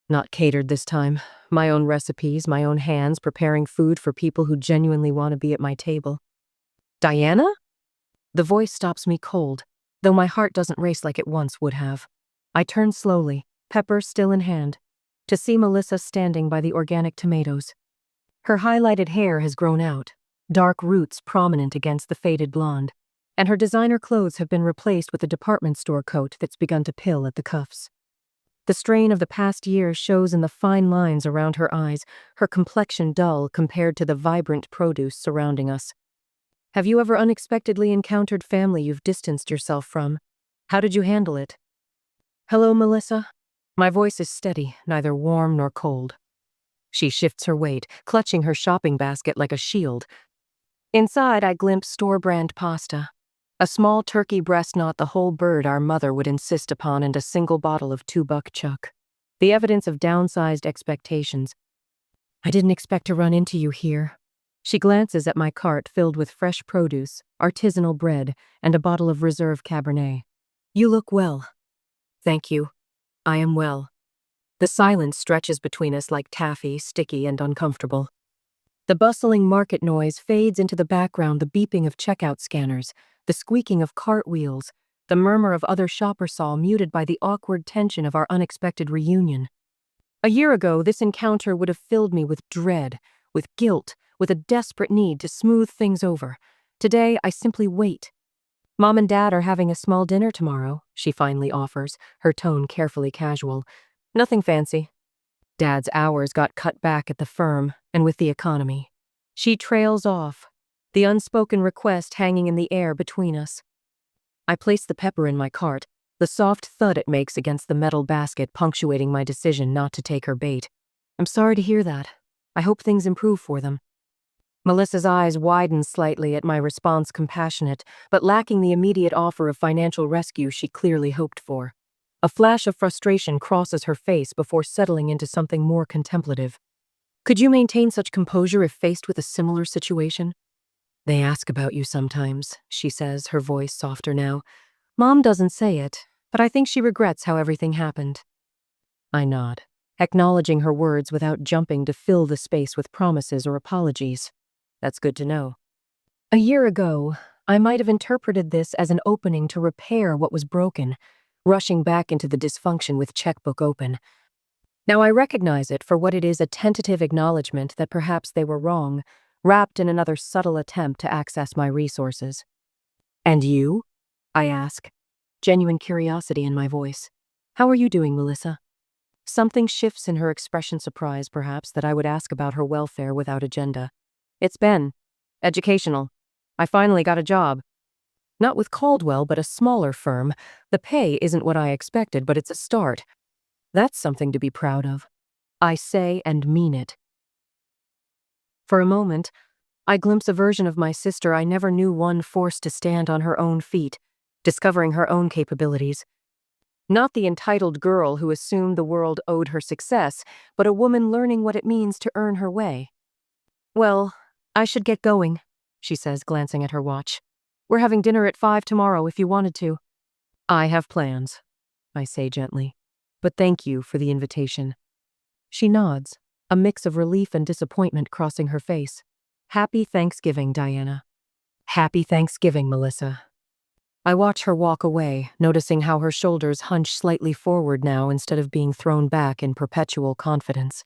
Not catered this time. My own recipes, my own hands, preparing food for people who genuinely want to be at my table. Diana? The voice stops me cold, though my heart doesn't race like it once would have. I turn slowly, pepper still in hand, to see Melissa standing by the organic tomatoes. Her highlighted hair has grown out, dark roots prominent against the faded blonde, and her designer clothes have been replaced with a department store coat that's begun to pill at the cuffs. The strain of the past year shows in the fine lines around her eyes, her complexion dull compared to the vibrant produce surrounding us. Have you ever unexpectedly encountered family you've distanced yourself from? How did you handle it? Hello, Melissa. My voice is steady, neither warm nor cold. She shifts her weight, clutching her shopping basket like a shield. Inside, I glimpse store-brand pasta. A small turkey breast, not the whole bird our mother would insist upon, and a single bottle of $2 chuck. The evidence of downsized expectations. I didn't expect to run into you here. She glances at my cart filled with fresh produce, artisanal bread, and a bottle of reserve Cabernet. You look well. Thank you. I am well. The silence stretches between us like taffy, sticky and uncomfortable. The bustling market noise fades into the background, the beeping of checkout scanners, the squeaking of cart wheels, the murmur of other shoppers, all muted by the awkward tension of our unexpected reunion. A year ago, this encounter would have filled me with dread, with guilt, with a desperate need to smooth things over. Today, I simply wait. Mom and Dad are having a small dinner tomorrow, she finally offers, her tone carefully casual. Nothing fancy. Dad's hours got cut back at the firm, and with the economy. She trails off, the unspoken request hanging in the air between us. I place the pepper in my cart, the soft thud it makes against the metal basket punctuating my decision not to take her bait. I'm sorry to hear that. I hope things improve for them. Melissa's eyes widened slightly at my response, compassionate, but lacking the immediate offer of financial rescue she clearly hoped for. A flash of frustration crosses her face before settling into something more contemplative. Could you maintain such composure if faced with a similar situation? They ask about you sometimes, she says, her voice softer now. Mom doesn't say it, but I think she regrets how everything happened. I nod, acknowledging her words without jumping to fill the space with promises or apologies. That's good to know. A year ago, I might have interpreted this as an opening to repair what was broken, rushing back into the dysfunction with checkbook open. Now I recognize it for what it is, a tentative acknowledgement that perhaps they were wrong, wrapped in another subtle attempt to access my resources. And you? I ask, genuine curiosity in my voice. How are you doing, Melissa? Something shifts in her expression, surprise perhaps, that I would ask about her welfare without agenda. It's been educational. I finally got a job. Not with Caldwell, but a smaller firm. The pay isn't what I expected, but it's a start. That's something to be proud of. I say and mean it. For a moment, I glimpse a version of my sister I never knew, one forced to stand on her own feet, discovering her own capabilities. Not the entitled girl who assumed the world owed her success, but a woman learning what it means to earn her way. Well, I should get going, she says, glancing at her watch. We're having dinner at 5 tomorrow if you wanted to. I have plans, I say gently, but thank you for the invitation. She nods, a mix of relief and disappointment crossing her face. Happy Thanksgiving, Diana. Happy Thanksgiving, Melissa. I watch her walk away, noticing how her shoulders hunch slightly forward now instead of being thrown back in perpetual confidence.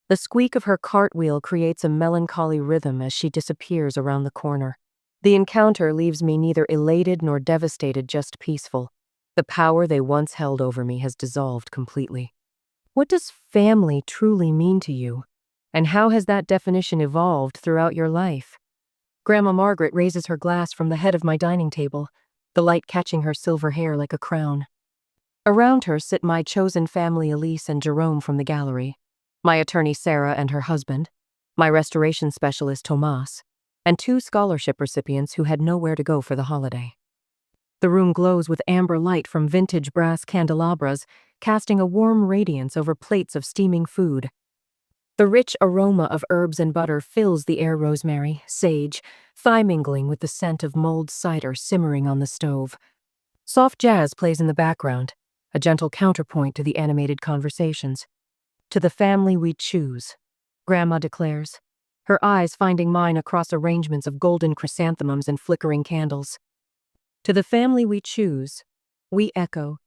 The squeak of her cartwheel creates a melancholy rhythm as she disappears around the corner. The encounter leaves me neither elated nor devastated, just peaceful. The power they once held over me has dissolved completely. What does family truly mean to you? And how has that definition evolved throughout your life? Grandma Margaret raises her glass from the head of my dining table, the light catching her silver hair like a crown. Around her sit my chosen family, Elise and Jerome from the gallery, my attorney Sarah and her husband, my restoration specialist Tomas, and 2 scholarship recipients who had nowhere to go for the holiday. The room glows with amber light from vintage brass candelabras, casting a warm radiance over plates of steaming food. The rich aroma of herbs and butter fills the air, rosemary, sage, thyme mingling with the scent of mulled cider simmering on the stove. Soft jazz plays in the background, a gentle counterpoint to the animated conversations. To the family we choose, Grandma declares, her eyes finding mine across arrangements of golden chrysanthemums and flickering candles. To the family we choose, we echo,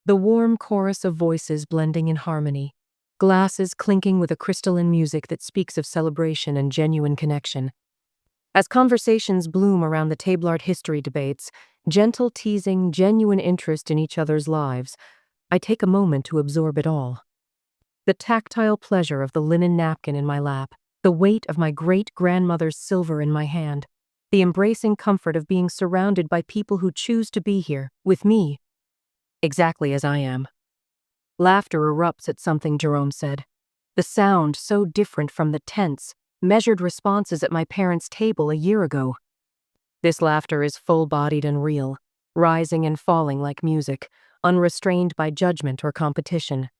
the warm chorus of voices blending in harmony, glasses clinking with a crystalline music that speaks of celebration and genuine connection. As conversations bloom around the tableart history debates, gentle teasing, genuine interest in each other's lives, I take a moment to absorb it all. The tactile pleasure of the linen napkin in my lap, the weight of my great-grandmother's silver in my hand, the embracing comfort of being surrounded by people who choose to be here, with me, exactly as I am. Laughter erupts at something Jerome said, the sound so different from the tense, measured responses at my parents' table a year ago. This laughter is full-bodied and real, rising and falling like music, unrestrained by judgment or competition.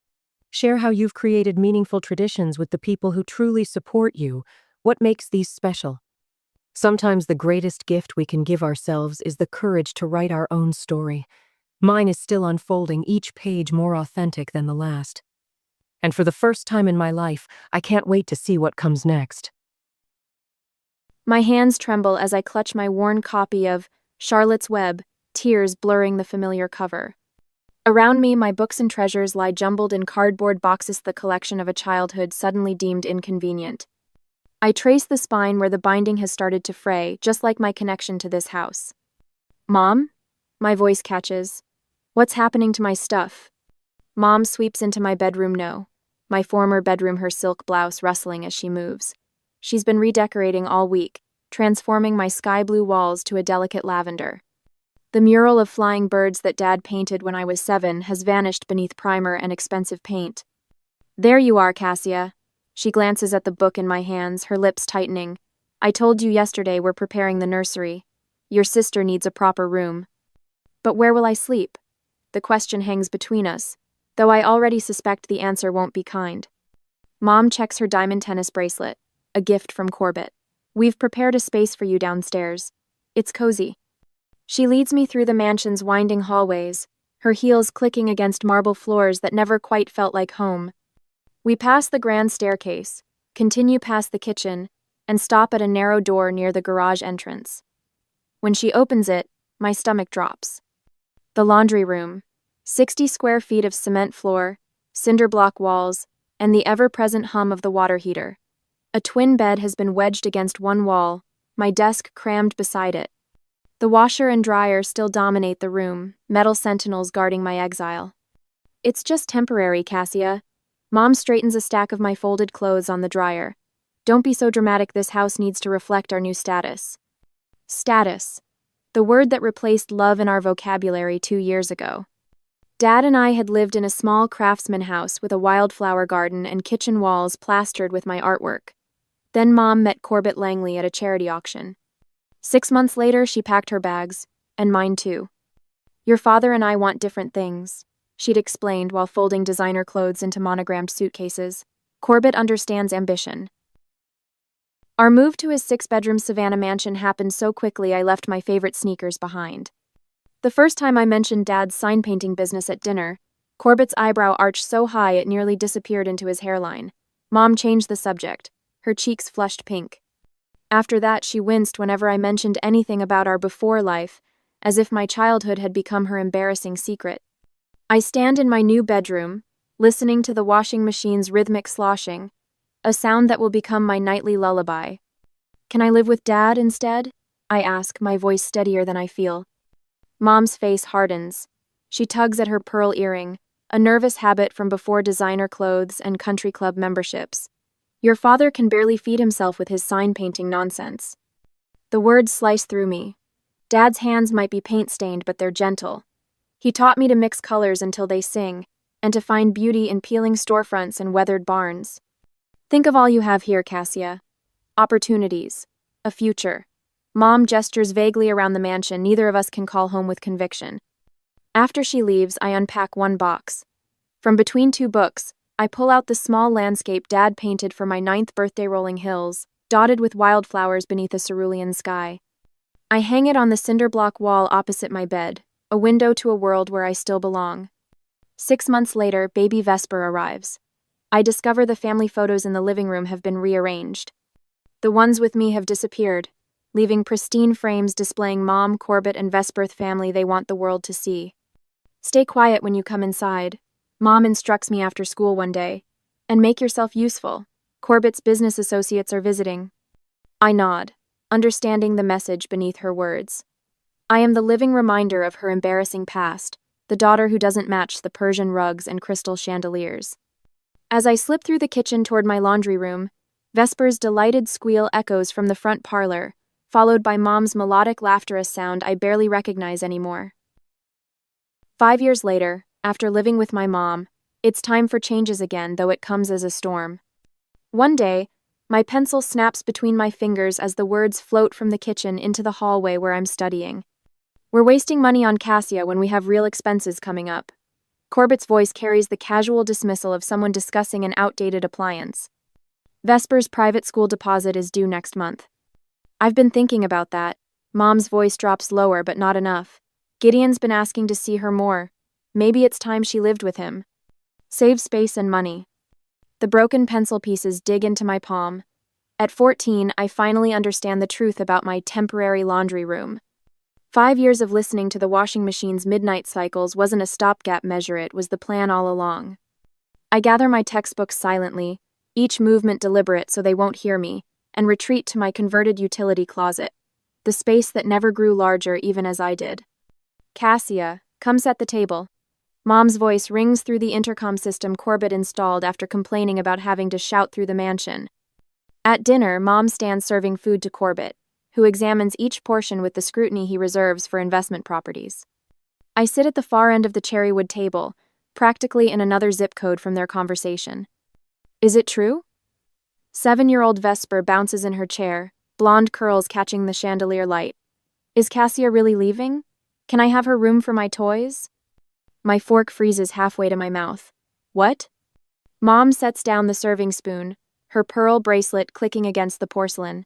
Share how you've created meaningful traditions with the people who truly support you. What makes these special? Sometimes the greatest gift we can give ourselves is the courage to write our own story. Mine is still unfolding, each page more authentic than the last. And for the first time in my life, I can't wait to see what comes next. My hands tremble as I clutch my worn copy of Charlotte's Web, tears blurring the familiar cover. Around me, my books and treasures lie jumbled in cardboard boxes, the collection of a childhood suddenly deemed inconvenient. I trace the spine where the binding has started to fray, just like my connection to this house. Mom? My voice catches. What's happening to my stuff? Mom sweeps into my bedroom, my former bedroom, her silk blouse rustling as she moves. She's been redecorating all week, transforming my sky blue walls to a delicate lavender. The mural of flying birds that Dad painted when I was 7 has vanished beneath primer and expensive paint. There you are, Cassia. She glances at the book in my hands, her lips tightening. I told you yesterday we're preparing the nursery. Your sister needs a proper room. But where will I sleep? The question hangs between us, though I already suspect the answer won't be kind. Mom checks her diamond tennis bracelet, a gift from Corbett. We've prepared a space for you downstairs. It's cozy. She leads me through the mansion's winding hallways, her heels clicking against marble floors that never quite felt like home. We pass the grand staircase, continue past the kitchen, and stop at a narrow door near the garage entrance. When she opens it, my stomach drops. The laundry room, 60 square feet of cement floor, cinder block walls, and the ever-present hum of the water heater. A twin bed has been wedged against one wall, my desk crammed beside it. The washer and dryer still dominate the room, metal sentinels guarding my exile. It's just temporary, Cassia. Mom straightens a stack of my folded clothes on the dryer. Don't be so dramatic, this house needs to reflect our new status. Status. The word that replaced love in our vocabulary 2 years ago. Dad and I had lived in a small craftsman house with a wildflower garden and kitchen walls plastered with my artwork. Then Mom met Corbett Langley at a charity auction. 6 months later, she packed her bags, and mine too. Your father and I want different things, she'd explained while folding designer clothes into monogrammed suitcases. Corbett understands ambition. Our move to his 6-bedroom Savannah mansion happened so quickly I left my favorite sneakers behind. The first time I mentioned Dad's sign painting business at dinner, Corbett's eyebrow arched so high it nearly disappeared into his hairline. Mom changed the subject. Her cheeks flushed pink. After that, she winced whenever I mentioned anything about our before life, as if my childhood had become her embarrassing secret. I stand in my new bedroom, listening to the washing machine's rhythmic sloshing, a sound that will become my nightly lullaby. Can I live with Dad instead? I ask, my voice steadier than I feel. Mom's face hardens. She tugs at her pearl earring, a nervous habit from before designer clothes and country club memberships. Your father can barely feed himself with his sign painting nonsense. The words slice through me. Dad's hands might be paint-stained, but they're gentle. He taught me to mix colors until they sing, and to find beauty in peeling storefronts and weathered barns. Think of all you have here, Cassia. Opportunities. A future. Mom gestures vaguely around the mansion neither of us can call home with conviction. After she leaves, I unpack one box. From between 2 books, I pull out the small landscape Dad painted for my 9th birthday, rolling hills, dotted with wildflowers beneath a cerulean sky. I hang it on the cinder block wall opposite my bed, a window to a world where I still belong. 6 months later, baby Vesper arrives. I discover the family photos in the living room have been rearranged. The ones with me have disappeared, leaving pristine frames displaying Mom, Corbett, and Vesper's family they want the world to see. Stay quiet when you come inside, Mom instructs me after school one day, and make yourself useful. Corbett's business associates are visiting. I nod, understanding the message beneath her words. I am the living reminder of her embarrassing past, the daughter who doesn't match the Persian rugs and crystal chandeliers. As I slip through the kitchen toward my laundry room, Vesper's delighted squeal echoes from the front parlor, followed by Mom's melodic laughter, a sound I barely recognize anymore. 5 years later, after living with my mom, it's time for changes again, though it comes as a storm. One day, my pencil snaps between my fingers as the words float from the kitchen into the hallway where I'm studying. We're wasting money on Cassia when we have real expenses coming up. Corbett's voice carries the casual dismissal of someone discussing an outdated appliance. Vesper's private school deposit is due next month. I've been thinking about that. Mom's voice drops lower, but not enough. Gideon's been asking to see her more. Maybe it's time she lived with him. Save space and money. The broken pencil pieces dig into my palm. At 14, I finally understand the truth about my temporary laundry room. 5 years of listening to the washing machine's midnight cycles wasn't a stopgap measure, it was the plan all along. I gather my textbooks silently, each movement deliberate so they won't hear me, and retreat to my converted utility closet, the space that never grew larger even as I did. Cassia, come set the table. Mom's voice rings through the intercom system Corbett installed after complaining about having to shout through the mansion. At dinner, Mom stands serving food to Corbett, who examines each portion with the scrutiny he reserves for investment properties. I sit at the far end of the cherrywood table, practically in another zip code from their conversation. Is it true? 7-year-old Vesper bounces in her chair, blonde curls catching the chandelier light. Is Cassia really leaving? Can I have her room for my toys? My fork freezes halfway to my mouth. What? Mom sets down the serving spoon, her pearl bracelet clicking against the porcelain.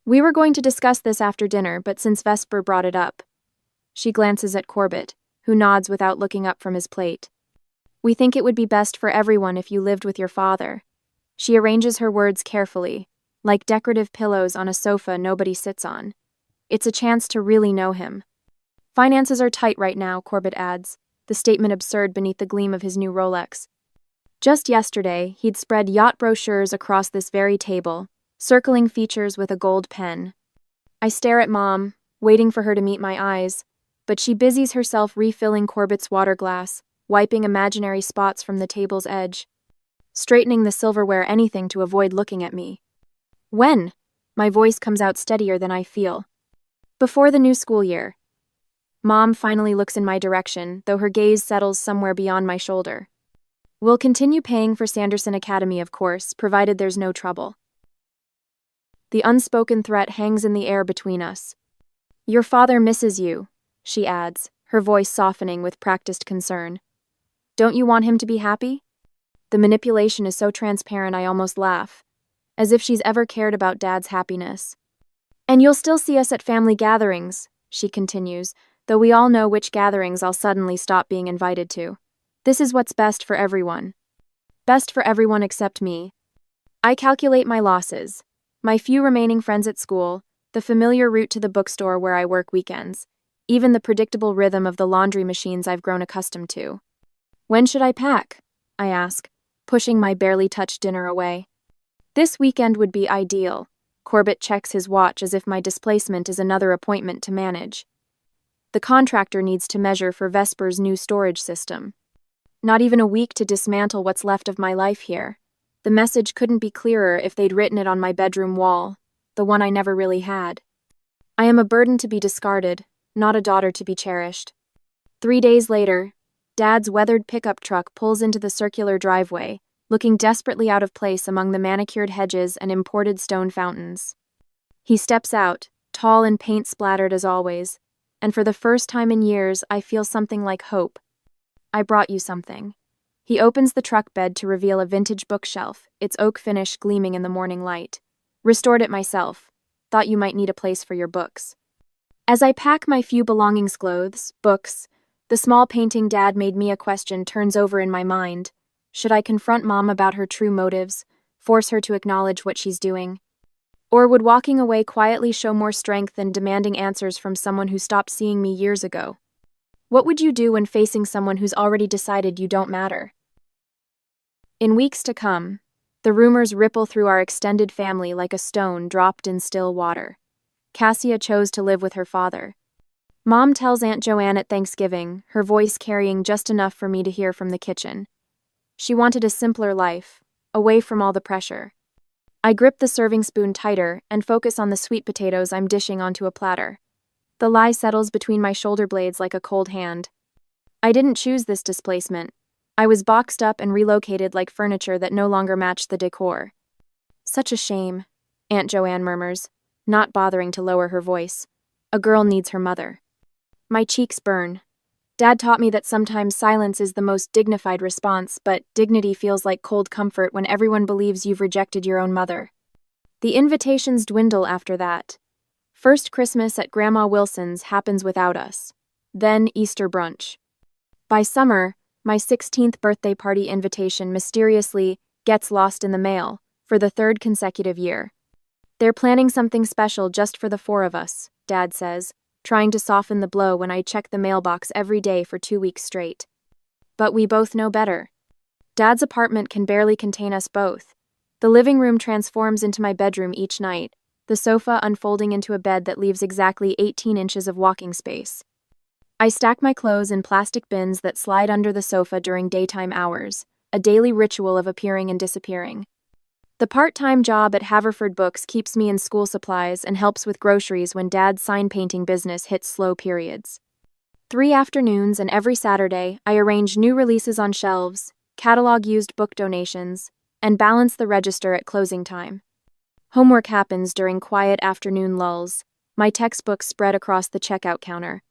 We were going to discuss this after dinner, but since Vesper brought it up. She glances at Corbett, who nods without looking up from his plate. We think it would be best for everyone if you lived with your father. She arranges her words carefully, like decorative pillows on a sofa nobody sits on. It's a chance to really know him. Finances are tight right now, Corbett adds, the statement absurd beneath the gleam of his new Rolex. Just yesterday, he'd spread yacht brochures across this very table, circling features with a gold pen. I stare at Mom, waiting for her to meet my eyes, but she busies herself refilling Corbett's water glass, wiping imaginary spots from the table's edge, straightening the silverware anything to avoid looking at me. When? My voice comes out steadier than I feel. Before the new school year. Mom finally looks in my direction, though her gaze settles somewhere beyond my shoulder. We'll continue paying for Sanderson Academy, of course, provided there's no trouble. The unspoken threat hangs in the air between us. Your father misses you, she adds, her voice softening with practiced concern. Don't you want him to be happy? The manipulation is so transparent I almost laugh, as if she's ever cared about Dad's happiness. And you'll still see us at family gatherings, she continues, though we all know which gatherings I'll suddenly stop being invited to. This is what's best for everyone. Best for everyone except me. I calculate my losses, my few remaining friends at school, the familiar route to the bookstore where I work weekends, even the predictable rhythm of the laundry machines I've grown accustomed to. When should I pack? I ask, pushing my barely touched dinner away. This weekend would be ideal. Corbett checks his watch as if my displacement is another appointment to manage. The contractor needs to measure for Vesper's new storage system. Not even a week to dismantle what's left of my life here. The message couldn't be clearer if they'd written it on my bedroom wall, the one I never really had. I am a burden to be discarded, not a daughter to be cherished. 3 days later, Dad's weathered pickup truck pulls into the circular driveway, looking desperately out of place among the manicured hedges and imported stone fountains. He steps out, tall and paint-splattered as always, and for the first time in years I feel something like hope. I brought you something. He opens the truck bed to reveal a vintage bookshelf, its oak finish gleaming in the morning light. Restored it myself. Thought you might need a place for your books. As I pack my few belongings, clothes, books, the small painting Dad made me a question turns over in my mind. Should I confront Mom about her true motives, force her to acknowledge what she's doing? Or would walking away quietly show more strength than demanding answers from someone who stopped seeing me years ago? What would you do when facing someone who's already decided you don't matter? In weeks to come, the rumors ripple through our extended family like a stone dropped in still water. Cassia chose to live with her father. Mom tells Aunt Joanne at Thanksgiving, her voice carrying just enough for me to hear from the kitchen. She wanted a simpler life, away from all the pressure. I grip the serving spoon tighter and focus on the sweet potatoes I'm dishing onto a platter. The lie settles between my shoulder blades like a cold hand. I didn't choose this displacement. I was boxed up and relocated like furniture that no longer matched the decor. Such a shame, Aunt Joanne murmurs, not bothering to lower her voice. A girl needs her mother. My cheeks burn. Dad taught me that sometimes silence is the most dignified response, but dignity feels like cold comfort when everyone believes you've rejected your own mother. The invitations dwindle after that. First Christmas at Grandma Wilson's happens without us. Then Easter brunch. By summer, my 16th birthday party invitation mysteriously gets lost in the mail for the 3rd consecutive year. They're planning something special just for the 4 of us, Dad says, trying to soften the blow when I check the mailbox every day for 2 weeks straight. But we both know better. Dad's apartment can barely contain us both. The living room transforms into my bedroom each night, the sofa unfolding into a bed that leaves exactly 18 inches of walking space. I stack my clothes in plastic bins that slide under the sofa during daytime hours, a daily ritual of appearing and disappearing. The part-time job at Haverford Books keeps me in school supplies and helps with groceries when Dad's sign painting business hits slow periods. 3 afternoons and every Saturday, I arrange new releases on shelves, catalog used book donations, and balance the register at closing time. Homework happens during quiet afternoon lulls, my textbooks spread across the checkout counter.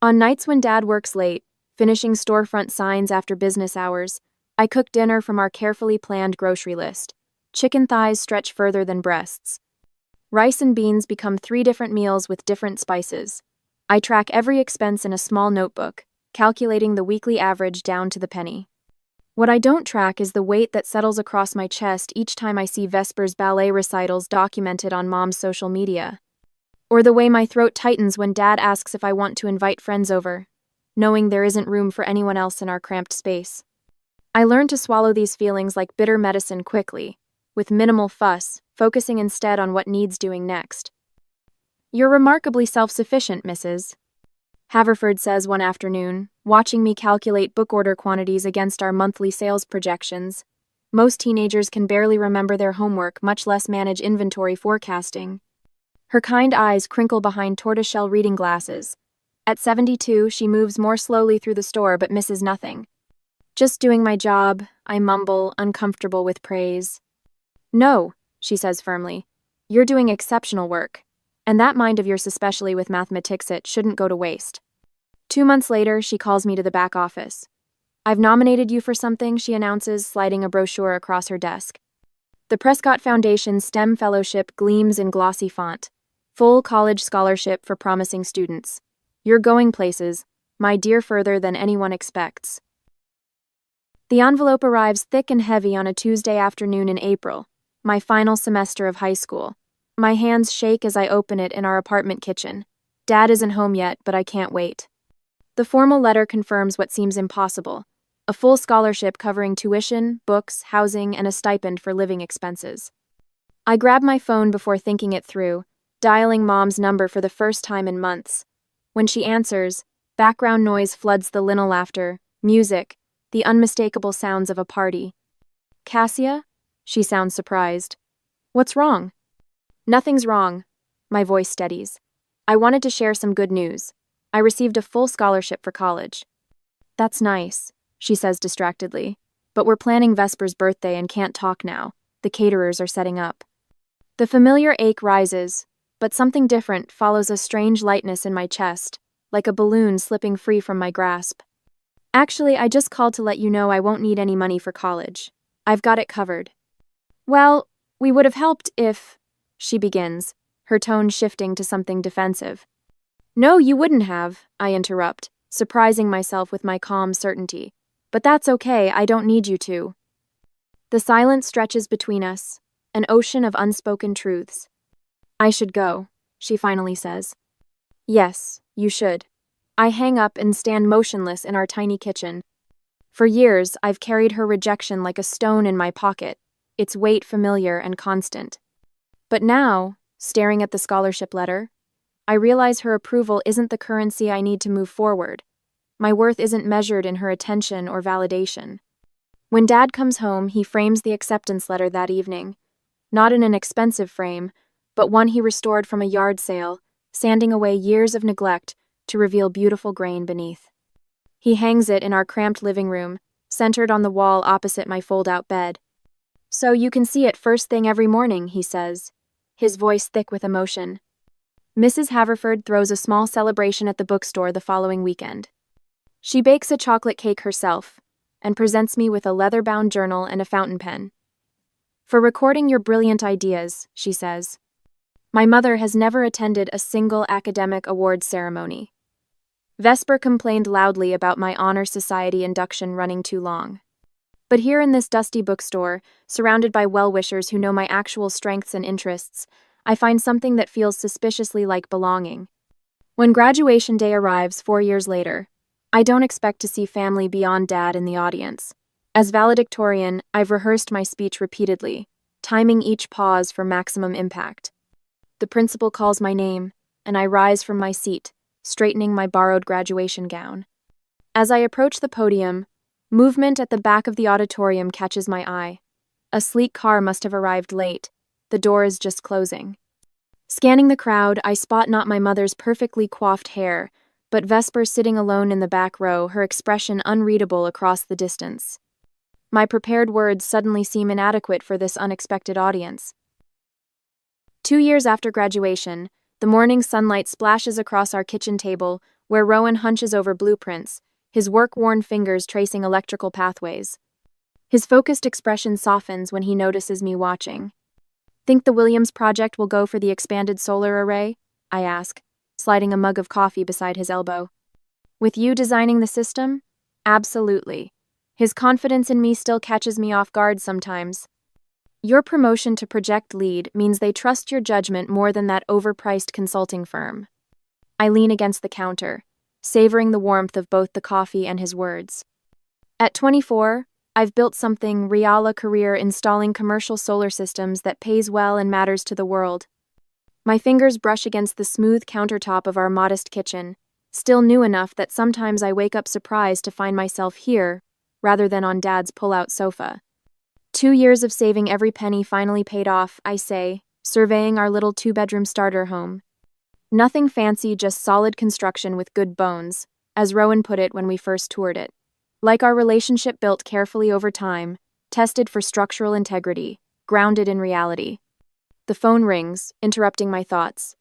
On nights when Dad works late, finishing storefront signs after business hours, I cook dinner from our carefully planned grocery list. Chicken thighs stretch further than breasts. Rice and beans become 3 different meals with different spices. I track every expense in a small notebook, calculating the weekly average down to the penny. What I don't track is the weight that settles across my chest each time I see Vesper's ballet recitals documented on Mom's social media. Or the way my throat tightens when Dad asks if I want to invite friends over, knowing there isn't room for anyone else in our cramped space. I learned to swallow these feelings like bitter medicine quickly, with minimal fuss, focusing instead on what needs doing next. "You're remarkably self-sufficient, Mrs. Haverford says one afternoon, watching me calculate book order quantities against our monthly sales projections. Most teenagers can barely remember their homework, much less manage inventory forecasting. Her kind eyes crinkle behind tortoiseshell reading glasses. At 72, she moves more slowly through the store but misses nothing. "Just doing my job," I mumble, uncomfortable with praise. "No," she says firmly. "You're doing exceptional work. And that mind of yours, especially with mathematics, it shouldn't go to waste." 2 months later, she calls me to the back office. "I've nominated you for something," she announces, sliding a brochure across her desk. The Prescott Foundation STEM Fellowship gleams in glossy font. Full college scholarship for promising students. You're going places, my dear, further than anyone expects. The envelope arrives thick and heavy on a Tuesday afternoon in April, my final semester of high school. My hands shake as I open it in our apartment kitchen. Dad isn't home yet, but I can't wait. The formal letter confirms what seems impossible: a full scholarship covering tuition, books, housing, and a stipend for living expenses. I grab my phone before thinking it through, dialing Mom's number for the first time in months. When she answers, background noise floods the linol laughter, music, the unmistakable sounds of a party. "Cassia?" She sounds surprised. "What's wrong?" "Nothing's wrong." My voice steadies. "I wanted to share some good news. I received a full scholarship for college." "That's nice," she says distractedly. "But we're planning Vesper's birthday and can't talk now. The caterers are setting up." The familiar ache rises, but something different follows, a strange lightness in my chest, like a balloon slipping free from my grasp. "Actually, I just called to let you know I won't need any money for college. I've got it covered." "Well, we would have helped if," she begins, her tone shifting to something defensive. "No, you wouldn't have," I interrupt, surprising myself with my calm certainty. "But that's okay, I don't need you to." The silence stretches between us, an ocean of unspoken truths. "I should go," she finally says. "Yes, you should." I hang up and stand motionless in our tiny kitchen. For years, I've carried her rejection like a stone in my pocket, its weight familiar and constant. But now, staring at the scholarship letter, I realize her approval isn't the currency I need to move forward. My worth isn't measured in her attention or validation. When Dad comes home, he frames the acceptance letter that evening. Not in an expensive frame, but one he restored from a yard sale, sanding away years of neglect to reveal beautiful grain beneath. He hangs it in our cramped living room, centered on the wall opposite my fold-out bed. "So you can see it first thing every morning," he says, his voice thick with emotion. Mrs. Haverford throws a small celebration at the bookstore the following weekend. She bakes a chocolate cake herself and presents me with a leather-bound journal and a fountain pen. "For recording your brilliant ideas," she says. My mother has never attended a single academic awards ceremony. Vesper complained loudly about my honor society induction running too long. But here in this dusty bookstore, surrounded by well-wishers who know my actual strengths and interests, I find something that feels suspiciously like belonging. When graduation day arrives 4 years later, I don't expect to see family beyond Dad in the audience. As valedictorian, I've rehearsed my speech repeatedly, timing each pause for maximum impact. The principal calls my name, and I rise from my seat, straightening my borrowed graduation gown. As I approach the podium, movement at the back of the auditorium catches my eye. A sleek car must have arrived late. The door is just closing. Scanning the crowd, I spot not my mother's perfectly coiffed hair, but Vesper sitting alone in the back row, her expression unreadable across the distance. My prepared words suddenly seem inadequate for this unexpected audience. 2 years after graduation, the morning sunlight splashes across our kitchen table where Rowan hunches over blueprints, his work-worn fingers tracing electrical pathways. His focused expression softens when he notices me watching. "Think the Williams project will go for the expanded solar array?" I ask, sliding a mug of coffee beside his elbow. "With you designing the system? Absolutely." His confidence in me still catches me off guard sometimes. "Your promotion to project lead means they trust your judgment more than that overpriced consulting firm." I lean against the counter, savoring the warmth of both the coffee and his words. At 24, I've built something real, a career installing commercial solar systems that pays well and matters to the world. My fingers brush against the smooth countertop of our modest kitchen, still new enough that sometimes I wake up surprised to find myself here, rather than on Dad's pull-out sofa. 2 years of saving every penny finally paid off, I say, surveying our little 2-bedroom starter home. Nothing fancy, just solid construction with good bones, as Rowan put it when we first toured it. Like our relationship built carefully over time, tested for structural integrity, grounded in reality. The phone rings, interrupting my thoughts.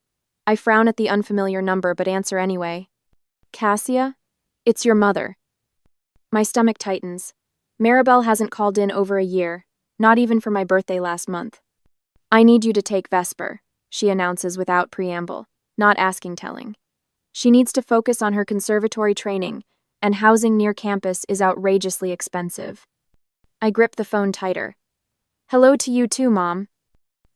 I frown at the unfamiliar number but answer anyway. "Cassia? It's your mother." My stomach tightens. Maribel hasn't called in over a year, not even for my birthday last month. "I need you to take Vesper," she announces without preamble, not asking telling. She needs to focus on her conservatory training, and housing near campus is outrageously expensive. I grip the phone tighter. "Hello to you too, Mom."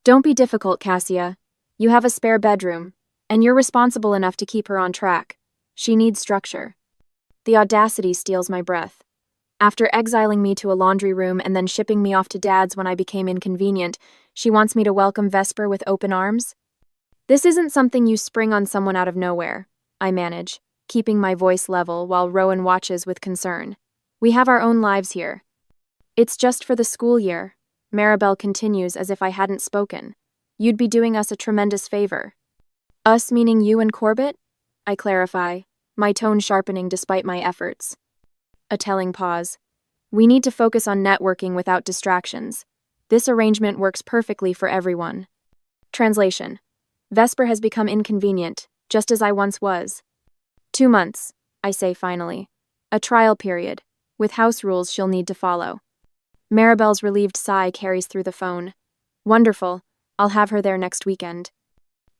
"Don't be difficult, Cassia. You have a spare bedroom, and you're responsible enough to keep her on track. She needs structure." The audacity steals my breath. After exiling me to a laundry room and then shipping me off to Dad's when I became inconvenient, she wants me to welcome Vesper with open arms? "This isn't something you spring on someone out of nowhere," I manage, keeping my voice level while Rowan watches with concern. "We have our own lives here." "It's just for the school year," Maribel continues as if I hadn't spoken. "You'd be doing us a tremendous favor." "Us meaning you and Corbett?" I clarify, my tone sharpening despite my efforts. A telling pause. "We need to focus on networking without distractions. This arrangement works perfectly for everyone." Translation. Vesper has become inconvenient, just as I once was. 2 months, I say finally. A trial period, with house rules she'll need to follow. Maribel's relieved sigh carries through the phone. "Wonderful. I'll have her there next weekend."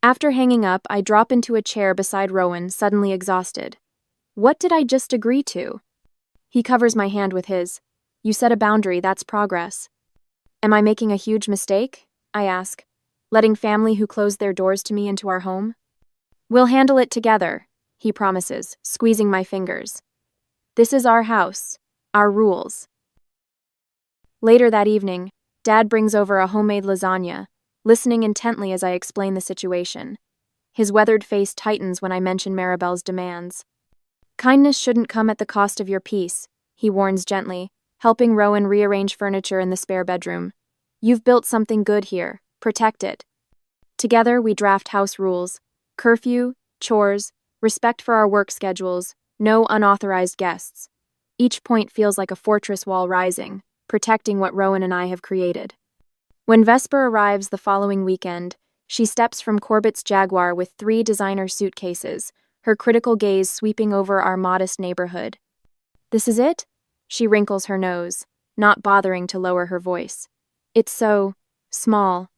After hanging up, I drop into a chair beside Rowan, suddenly exhausted. What did I just agree to? He covers my hand with his. "You set a boundary, that's progress." "Am I making a huge mistake?" I ask, letting family who closed their doors to me into our home. "We'll handle it together," he promises, squeezing my fingers. "This is our house, our rules." Later that evening, Dad brings over a homemade lasagna, listening intently as I explain the situation. His weathered face tightens when I mention Maribel's demands. "Kindness shouldn't come at the cost of your peace," he warns gently, helping Rowan rearrange furniture in the spare bedroom. "You've built something good here. Protect it." Together, we draft house rules: curfew, chores, respect for our work schedules, no unauthorized guests. Each point feels like a fortress wall rising, protecting what Rowan and I have created. When Vesper arrives the following weekend, she steps from Corbett's Jaguar with 3 designer suitcases, her critical gaze sweeping over our modest neighborhood. "This is it?" She wrinkles her nose, not bothering to lower her voice. "It's so small."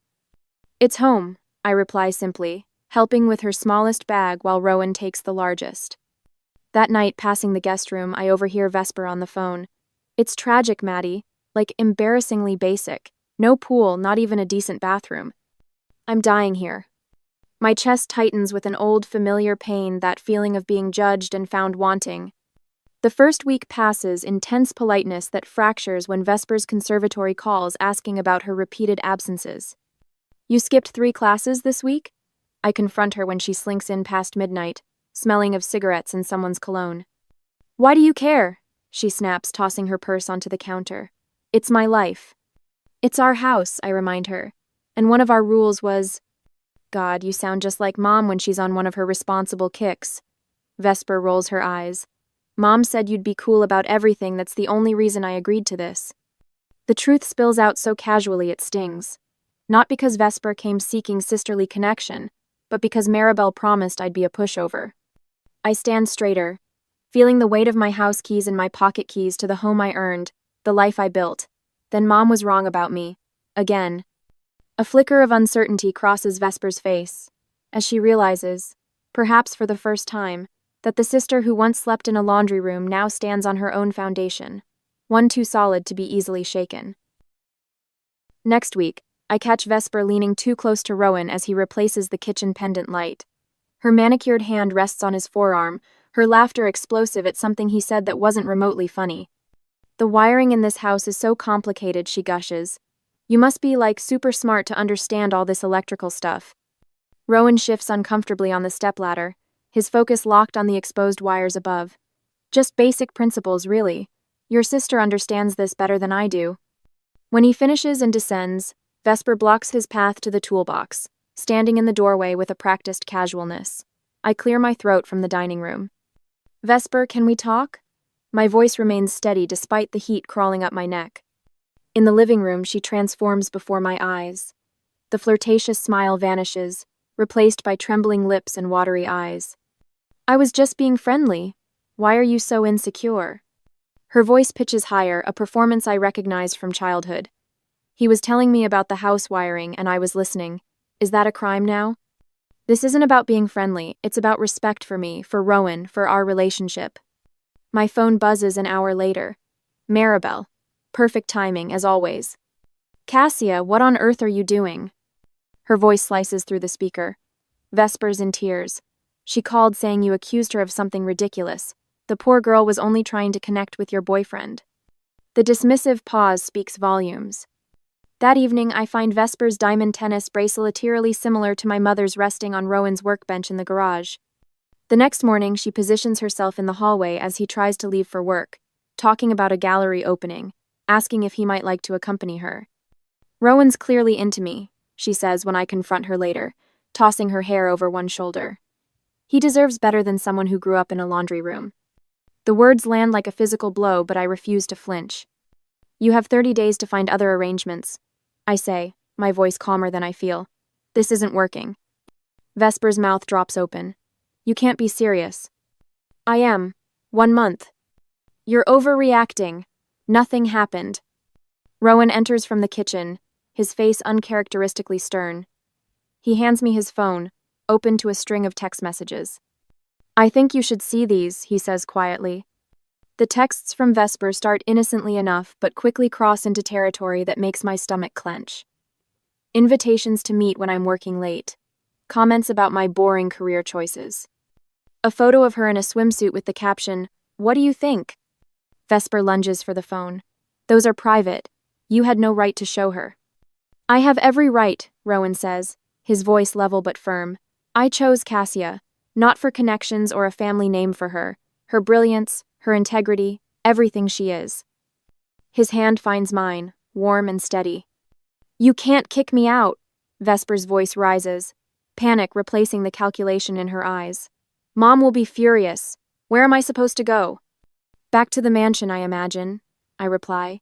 "It's home," I reply simply, helping with her smallest bag while Rowan takes the largest. That night, passing the guest room, I overhear Vesper on the phone. "It's tragic, Maddie. Like, embarrassingly basic. No pool, not even a decent bathroom. I'm dying here." My chest tightens with an old familiar pain, that feeling of being judged and found wanting. The first week passes in tense politeness that fractures when Vesper's conservatory calls asking about her repeated absences. "You skipped 3 classes this week?" I confront her when she slinks in past midnight, smelling of cigarettes and someone's cologne. "Why do you care?" she snaps, tossing her purse onto the counter. "It's my life." "It's our house," I remind her. "And one of our rules was—" "God, you sound just like Mom when she's on one of her responsible kicks." Vesper rolls her eyes. "Mom said you'd be cool about everything. That's the only reason I agreed to this." The truth spills out so casually it stings. Not because Vesper came seeking sisterly connection, but because Maribel promised I'd be a pushover. I stand straighter, feeling the weight of my house keys and my pocket keys to the home I earned, the life I built. Then Mom was wrong about me. Again. A flicker of uncertainty crosses Vesper's face, as she realizes, perhaps for the first time, that the sister who once slept in a laundry room now stands on her own foundation, one too solid to be easily shaken. Next week, I catch Vesper leaning too close to Rowan as he replaces the kitchen pendant light. Her manicured hand rests on his forearm, her laughter explosive at something he said that wasn't remotely funny. "The wiring in this house is so complicated," she gushes. "You must be like super smart to understand all this electrical stuff." Rowan shifts uncomfortably on the stepladder, his focus locked on the exposed wires above. "Just basic principles, really. Your sister understands this better than I do." When he finishes and descends, Vesper blocks his path to the toolbox, standing in the doorway with a practiced casualness. I clear my throat from the dining room. "Vesper, can we talk?" My voice remains steady despite the heat crawling up my neck. In the living room, she transforms before my eyes. The flirtatious smile vanishes, replaced by trembling lips and watery eyes. "I was just being friendly. Why are you so insecure?" Her voice pitches higher, a performance I recognized from childhood. "He was telling me about the house wiring, and I was listening. Is that a crime now?" "This isn't about being friendly, it's about respect for me, for Rowan, for our relationship." My phone buzzes an hour later. Maribel. Perfect timing, as always. "Cassia, what on earth are you doing?" Her voice slices through the speaker. Vesper's in tears. "She called saying you accused her of something ridiculous. The poor girl was only trying to connect with your boyfriend." The dismissive pause speaks volumes. That evening, I find Vesper's diamond tennis bracelet eerily similar to my mother's resting on Rowan's workbench in the garage. The next morning, she positions herself in the hallway as he tries to leave for work, talking about a gallery opening, asking if he might like to accompany her. "Rowan's clearly into me," she says when I confront her later, tossing her hair over one shoulder. "He deserves better than someone who grew up in a laundry room." The words land like a physical blow, but I refuse to flinch. "You have 30 days to find other arrangements," I say, my voice calmer than I feel. "This isn't working." Vesper's mouth drops open. "You can't be serious." "I am. 1 month." "You're overreacting. Nothing happened." Rowan enters from the kitchen, his face uncharacteristically stern. He hands me his phone, open to a string of text messages. "I think you should see these," he says quietly. The texts from Vesper start innocently enough, but quickly cross into territory that makes my stomach clench. Invitations to meet when I'm working late. Comments about my boring career choices. A photo of her in a swimsuit with the caption, "What do you think?" Vesper lunges for the phone. "Those are private. You had no right to show her." "I have every right," Rowan says, his voice level but firm. "I chose Cassia, not for connections or a family name for her. Her brilliance, her integrity, everything she is." His hand finds mine, warm and steady. "You can't kick me out." Vesper's voice rises, panic replacing the calculation in her eyes. "Mom will be furious. Where am I supposed to go?" "Back to the mansion, I imagine," I reply.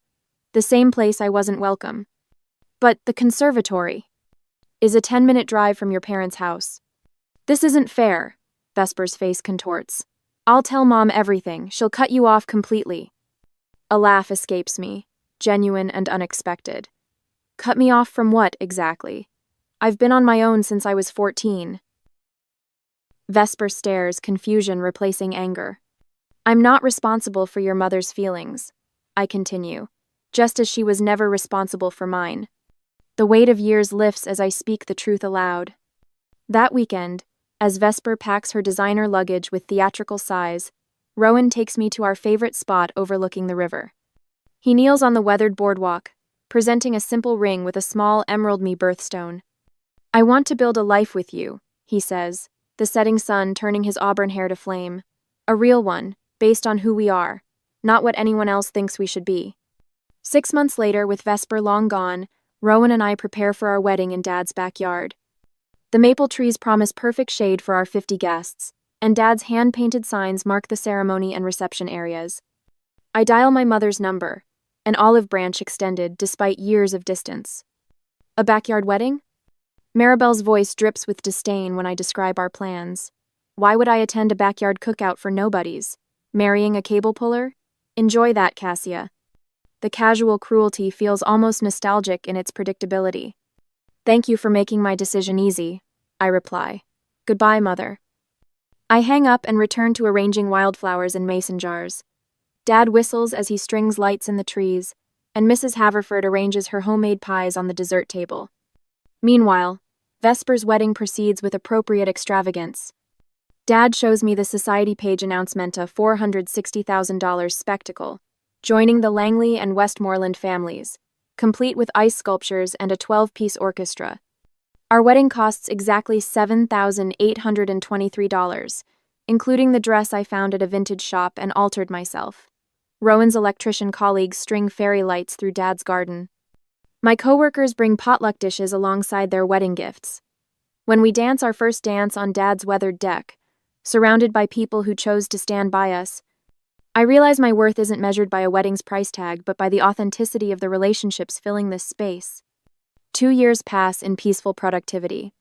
"The same place I wasn't welcome." "But the conservatory is a 10-minute drive from your parents' house." "This isn't fair," Vesper's face contorts. "I'll tell Mom everything. She'll cut you off completely." A laugh escapes me, genuine and unexpected. "Cut me off from what, exactly? I've been on my own since I was 14. Vesper stares, confusion replacing anger. "I'm not responsible for your mother's feelings," I continue, just as she was never responsible for mine. The weight of years lifts as I speak the truth aloud. That weekend, as Vesper packs her designer luggage with theatrical sighs, Rowan takes me to our favorite spot overlooking the river. He kneels on the weathered boardwalk, presenting a simple ring with a small emerald-me birthstone. "I want to build a life with you," he says, the setting sun turning his auburn hair to flame. "A real one, based on who we are, not what anyone else thinks we should be." 6 months later, with Vesper long gone, Rowan and I prepare for our wedding in Dad's backyard. The maple trees promise perfect shade for our 50 guests, and Dad's hand-painted signs mark the ceremony and reception areas. I dial my mother's number, an olive branch extended despite years of distance. A backyard wedding? Maribel's voice drips with disdain when I describe our plans. Why would I attend a backyard cookout for nobodies? Marrying a cable puller? Enjoy that, Cassia. The casual cruelty feels almost nostalgic in its predictability. Thank you for making my decision easy, I reply. Goodbye, Mother. I hang up and return to arranging wildflowers in mason jars. Dad whistles as he strings lights in the trees, and Mrs. Haverford arranges her homemade pies on the dessert table. Meanwhile, Vesper's wedding proceeds with appropriate extravagance. Dad shows me the society page announcement of $460,000 spectacle, joining the Langley and Westmoreland families, complete with ice sculptures and a 12-piece orchestra. Our wedding costs exactly $7,823, including the dress I found at a vintage shop and altered myself. Rowan's electrician colleagues string fairy lights through Dad's garden. My coworkers bring potluck dishes alongside their wedding gifts. When we dance our first dance on Dad's weathered deck, surrounded by people who chose to stand by us, I realize my worth isn't measured by a wedding's price tag, but by the authenticity of the relationships filling this space. 2 years pass in peaceful productivity.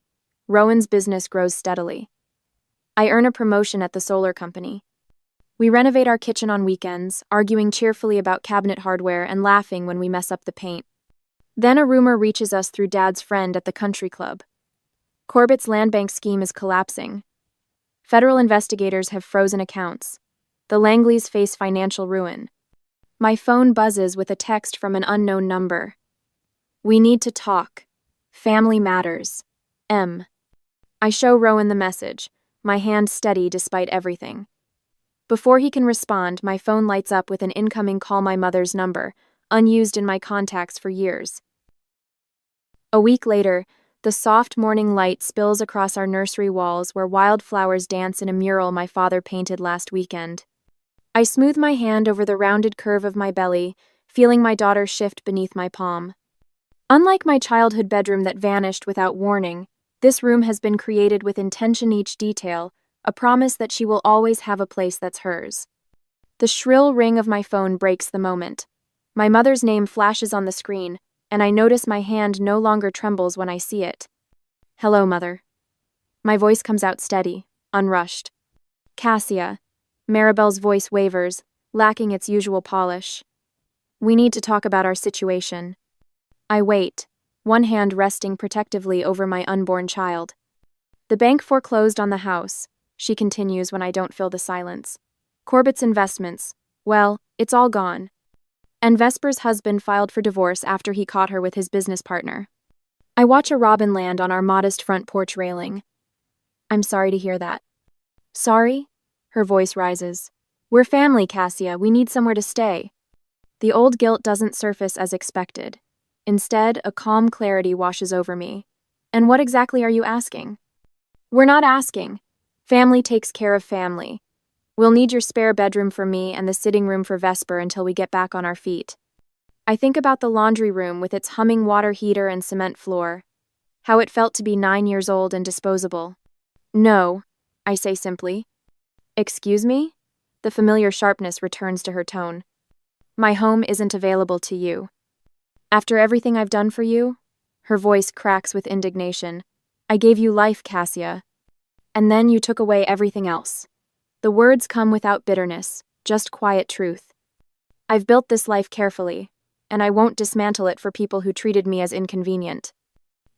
Rowan's business grows steadily. I earn a promotion at the solar company. We renovate our kitchen on weekends, arguing cheerfully about cabinet hardware and laughing when we mess up the paint. Then a rumor reaches us through Dad's friend at the country club. Corbett's land bank scheme is collapsing. Federal investigators have frozen accounts. The Langleys face financial ruin. My phone buzzes with a text from an unknown number. We need to talk. Family matters. M. I show Rowan the message, my hand steady despite everything. Before he can respond, my phone lights up with an incoming call, my mother's number, unused in my contacts for years. A week later, the soft morning light spills across our nursery walls where wildflowers dance in a mural my father painted last weekend. I smooth my hand over the rounded curve of my belly, feeling my daughter shift beneath my palm. Unlike my childhood bedroom that vanished without warning, this room has been created with intention, each detail, a promise that she will always have a place that's hers. The shrill ring of my phone breaks the moment. My mother's name flashes on the screen, and I notice my hand no longer trembles when I see it. Hello, Mother. My voice comes out steady, unrushed. Cassia. Maribel's voice wavers, lacking its usual polish. We need to talk about our situation. I wait, one hand resting protectively over my unborn child. The bank foreclosed on the house, she continues when I don't fill the silence. Corbett's investments, well, it's all gone. And Vesper's husband filed for divorce after he caught her with his business partner. I watch a robin land on our modest front porch railing. I'm sorry to hear that. Sorry? Her voice rises. We're family, Cassia. We need somewhere to stay. The old guilt doesn't surface as expected. Instead, a calm clarity washes over me. And what exactly are you asking? We're not asking. Family takes care of family. We'll need your spare bedroom for me and the sitting room for Vesper until we get back on our feet. I think about the laundry room with its humming water heater and cement floor. How it felt to be 9 years old and disposable. No, I say simply. Excuse me? The familiar sharpness returns to her tone. My home isn't available to you. After everything I've done for you? Her voice cracks with indignation. I gave you life, Cassia. And then you took away everything else. The words come without bitterness, just quiet truth. I've built this life carefully, and I won't dismantle it for people who treated me as inconvenient.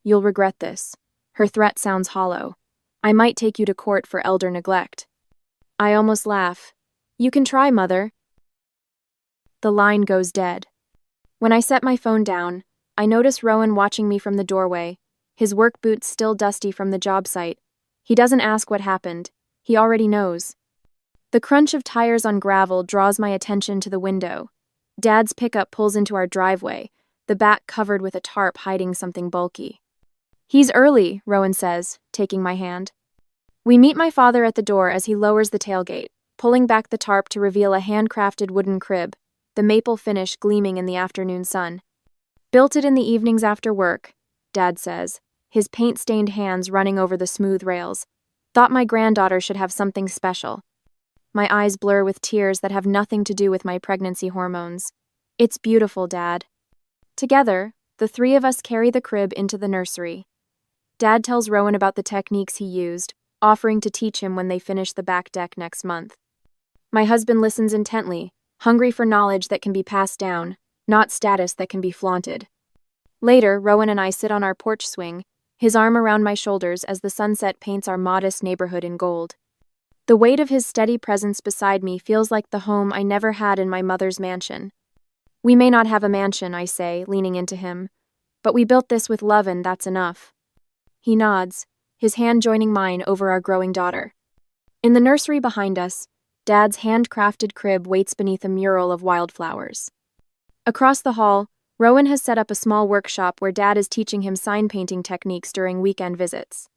You'll regret this. Her threat sounds hollow. I might take you to court for elder neglect. I almost laugh. You can try, Mother. The line goes dead. When I set my phone down, I notice Rowan watching me from the doorway, his work boots still dusty from the job site. He doesn't ask what happened. He already knows. The crunch of tires on gravel draws my attention to the window. Dad's pickup pulls into our driveway, the back covered with a tarp hiding something bulky. He's early, Rowan says, taking my hand. We meet my father at the door as he lowers the tailgate, pulling back the tarp to reveal a handcrafted wooden crib, the maple finish gleaming in the afternoon sun. Built it in the evenings after work, Dad says, his paint-stained hands running over the smooth rails. Thought my granddaughter should have something special. My eyes blur with tears that have nothing to do with my pregnancy hormones. It's beautiful, Dad. Together, The three of us carry the crib into the nursery. Dad tells Rowan about the techniques he used, offering to teach him when they finish the back deck next month. My husband listens intently, hungry for knowledge that can be passed down, not status that can be flaunted. Later, Rowan and I sit on our porch swing, his arm around my shoulders as the sunset paints our modest neighborhood in gold. The weight of his steady presence beside me feels like the home I never had in my mother's mansion. We may not have a mansion, I say, leaning into him, but we built this with love and that's enough. He nods, his hand joining mine over our growing daughter. In the nursery behind us, Dad's handcrafted crib waits beneath a mural of wildflowers. Across the hall, Rowan has set up a small workshop where Dad is teaching him sign painting techniques during weekend visits.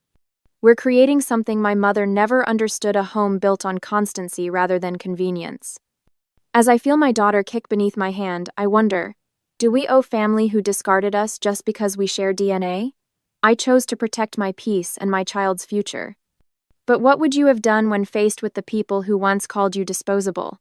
We're creating something my mother never understood, a home built on constancy rather than convenience. As I feel my daughter kick beneath my hand, I wonder, do we owe family who discarded us just because we share DNA? I chose to protect my peace and my child's future. But what would you have done when faced with the people who once called you disposable?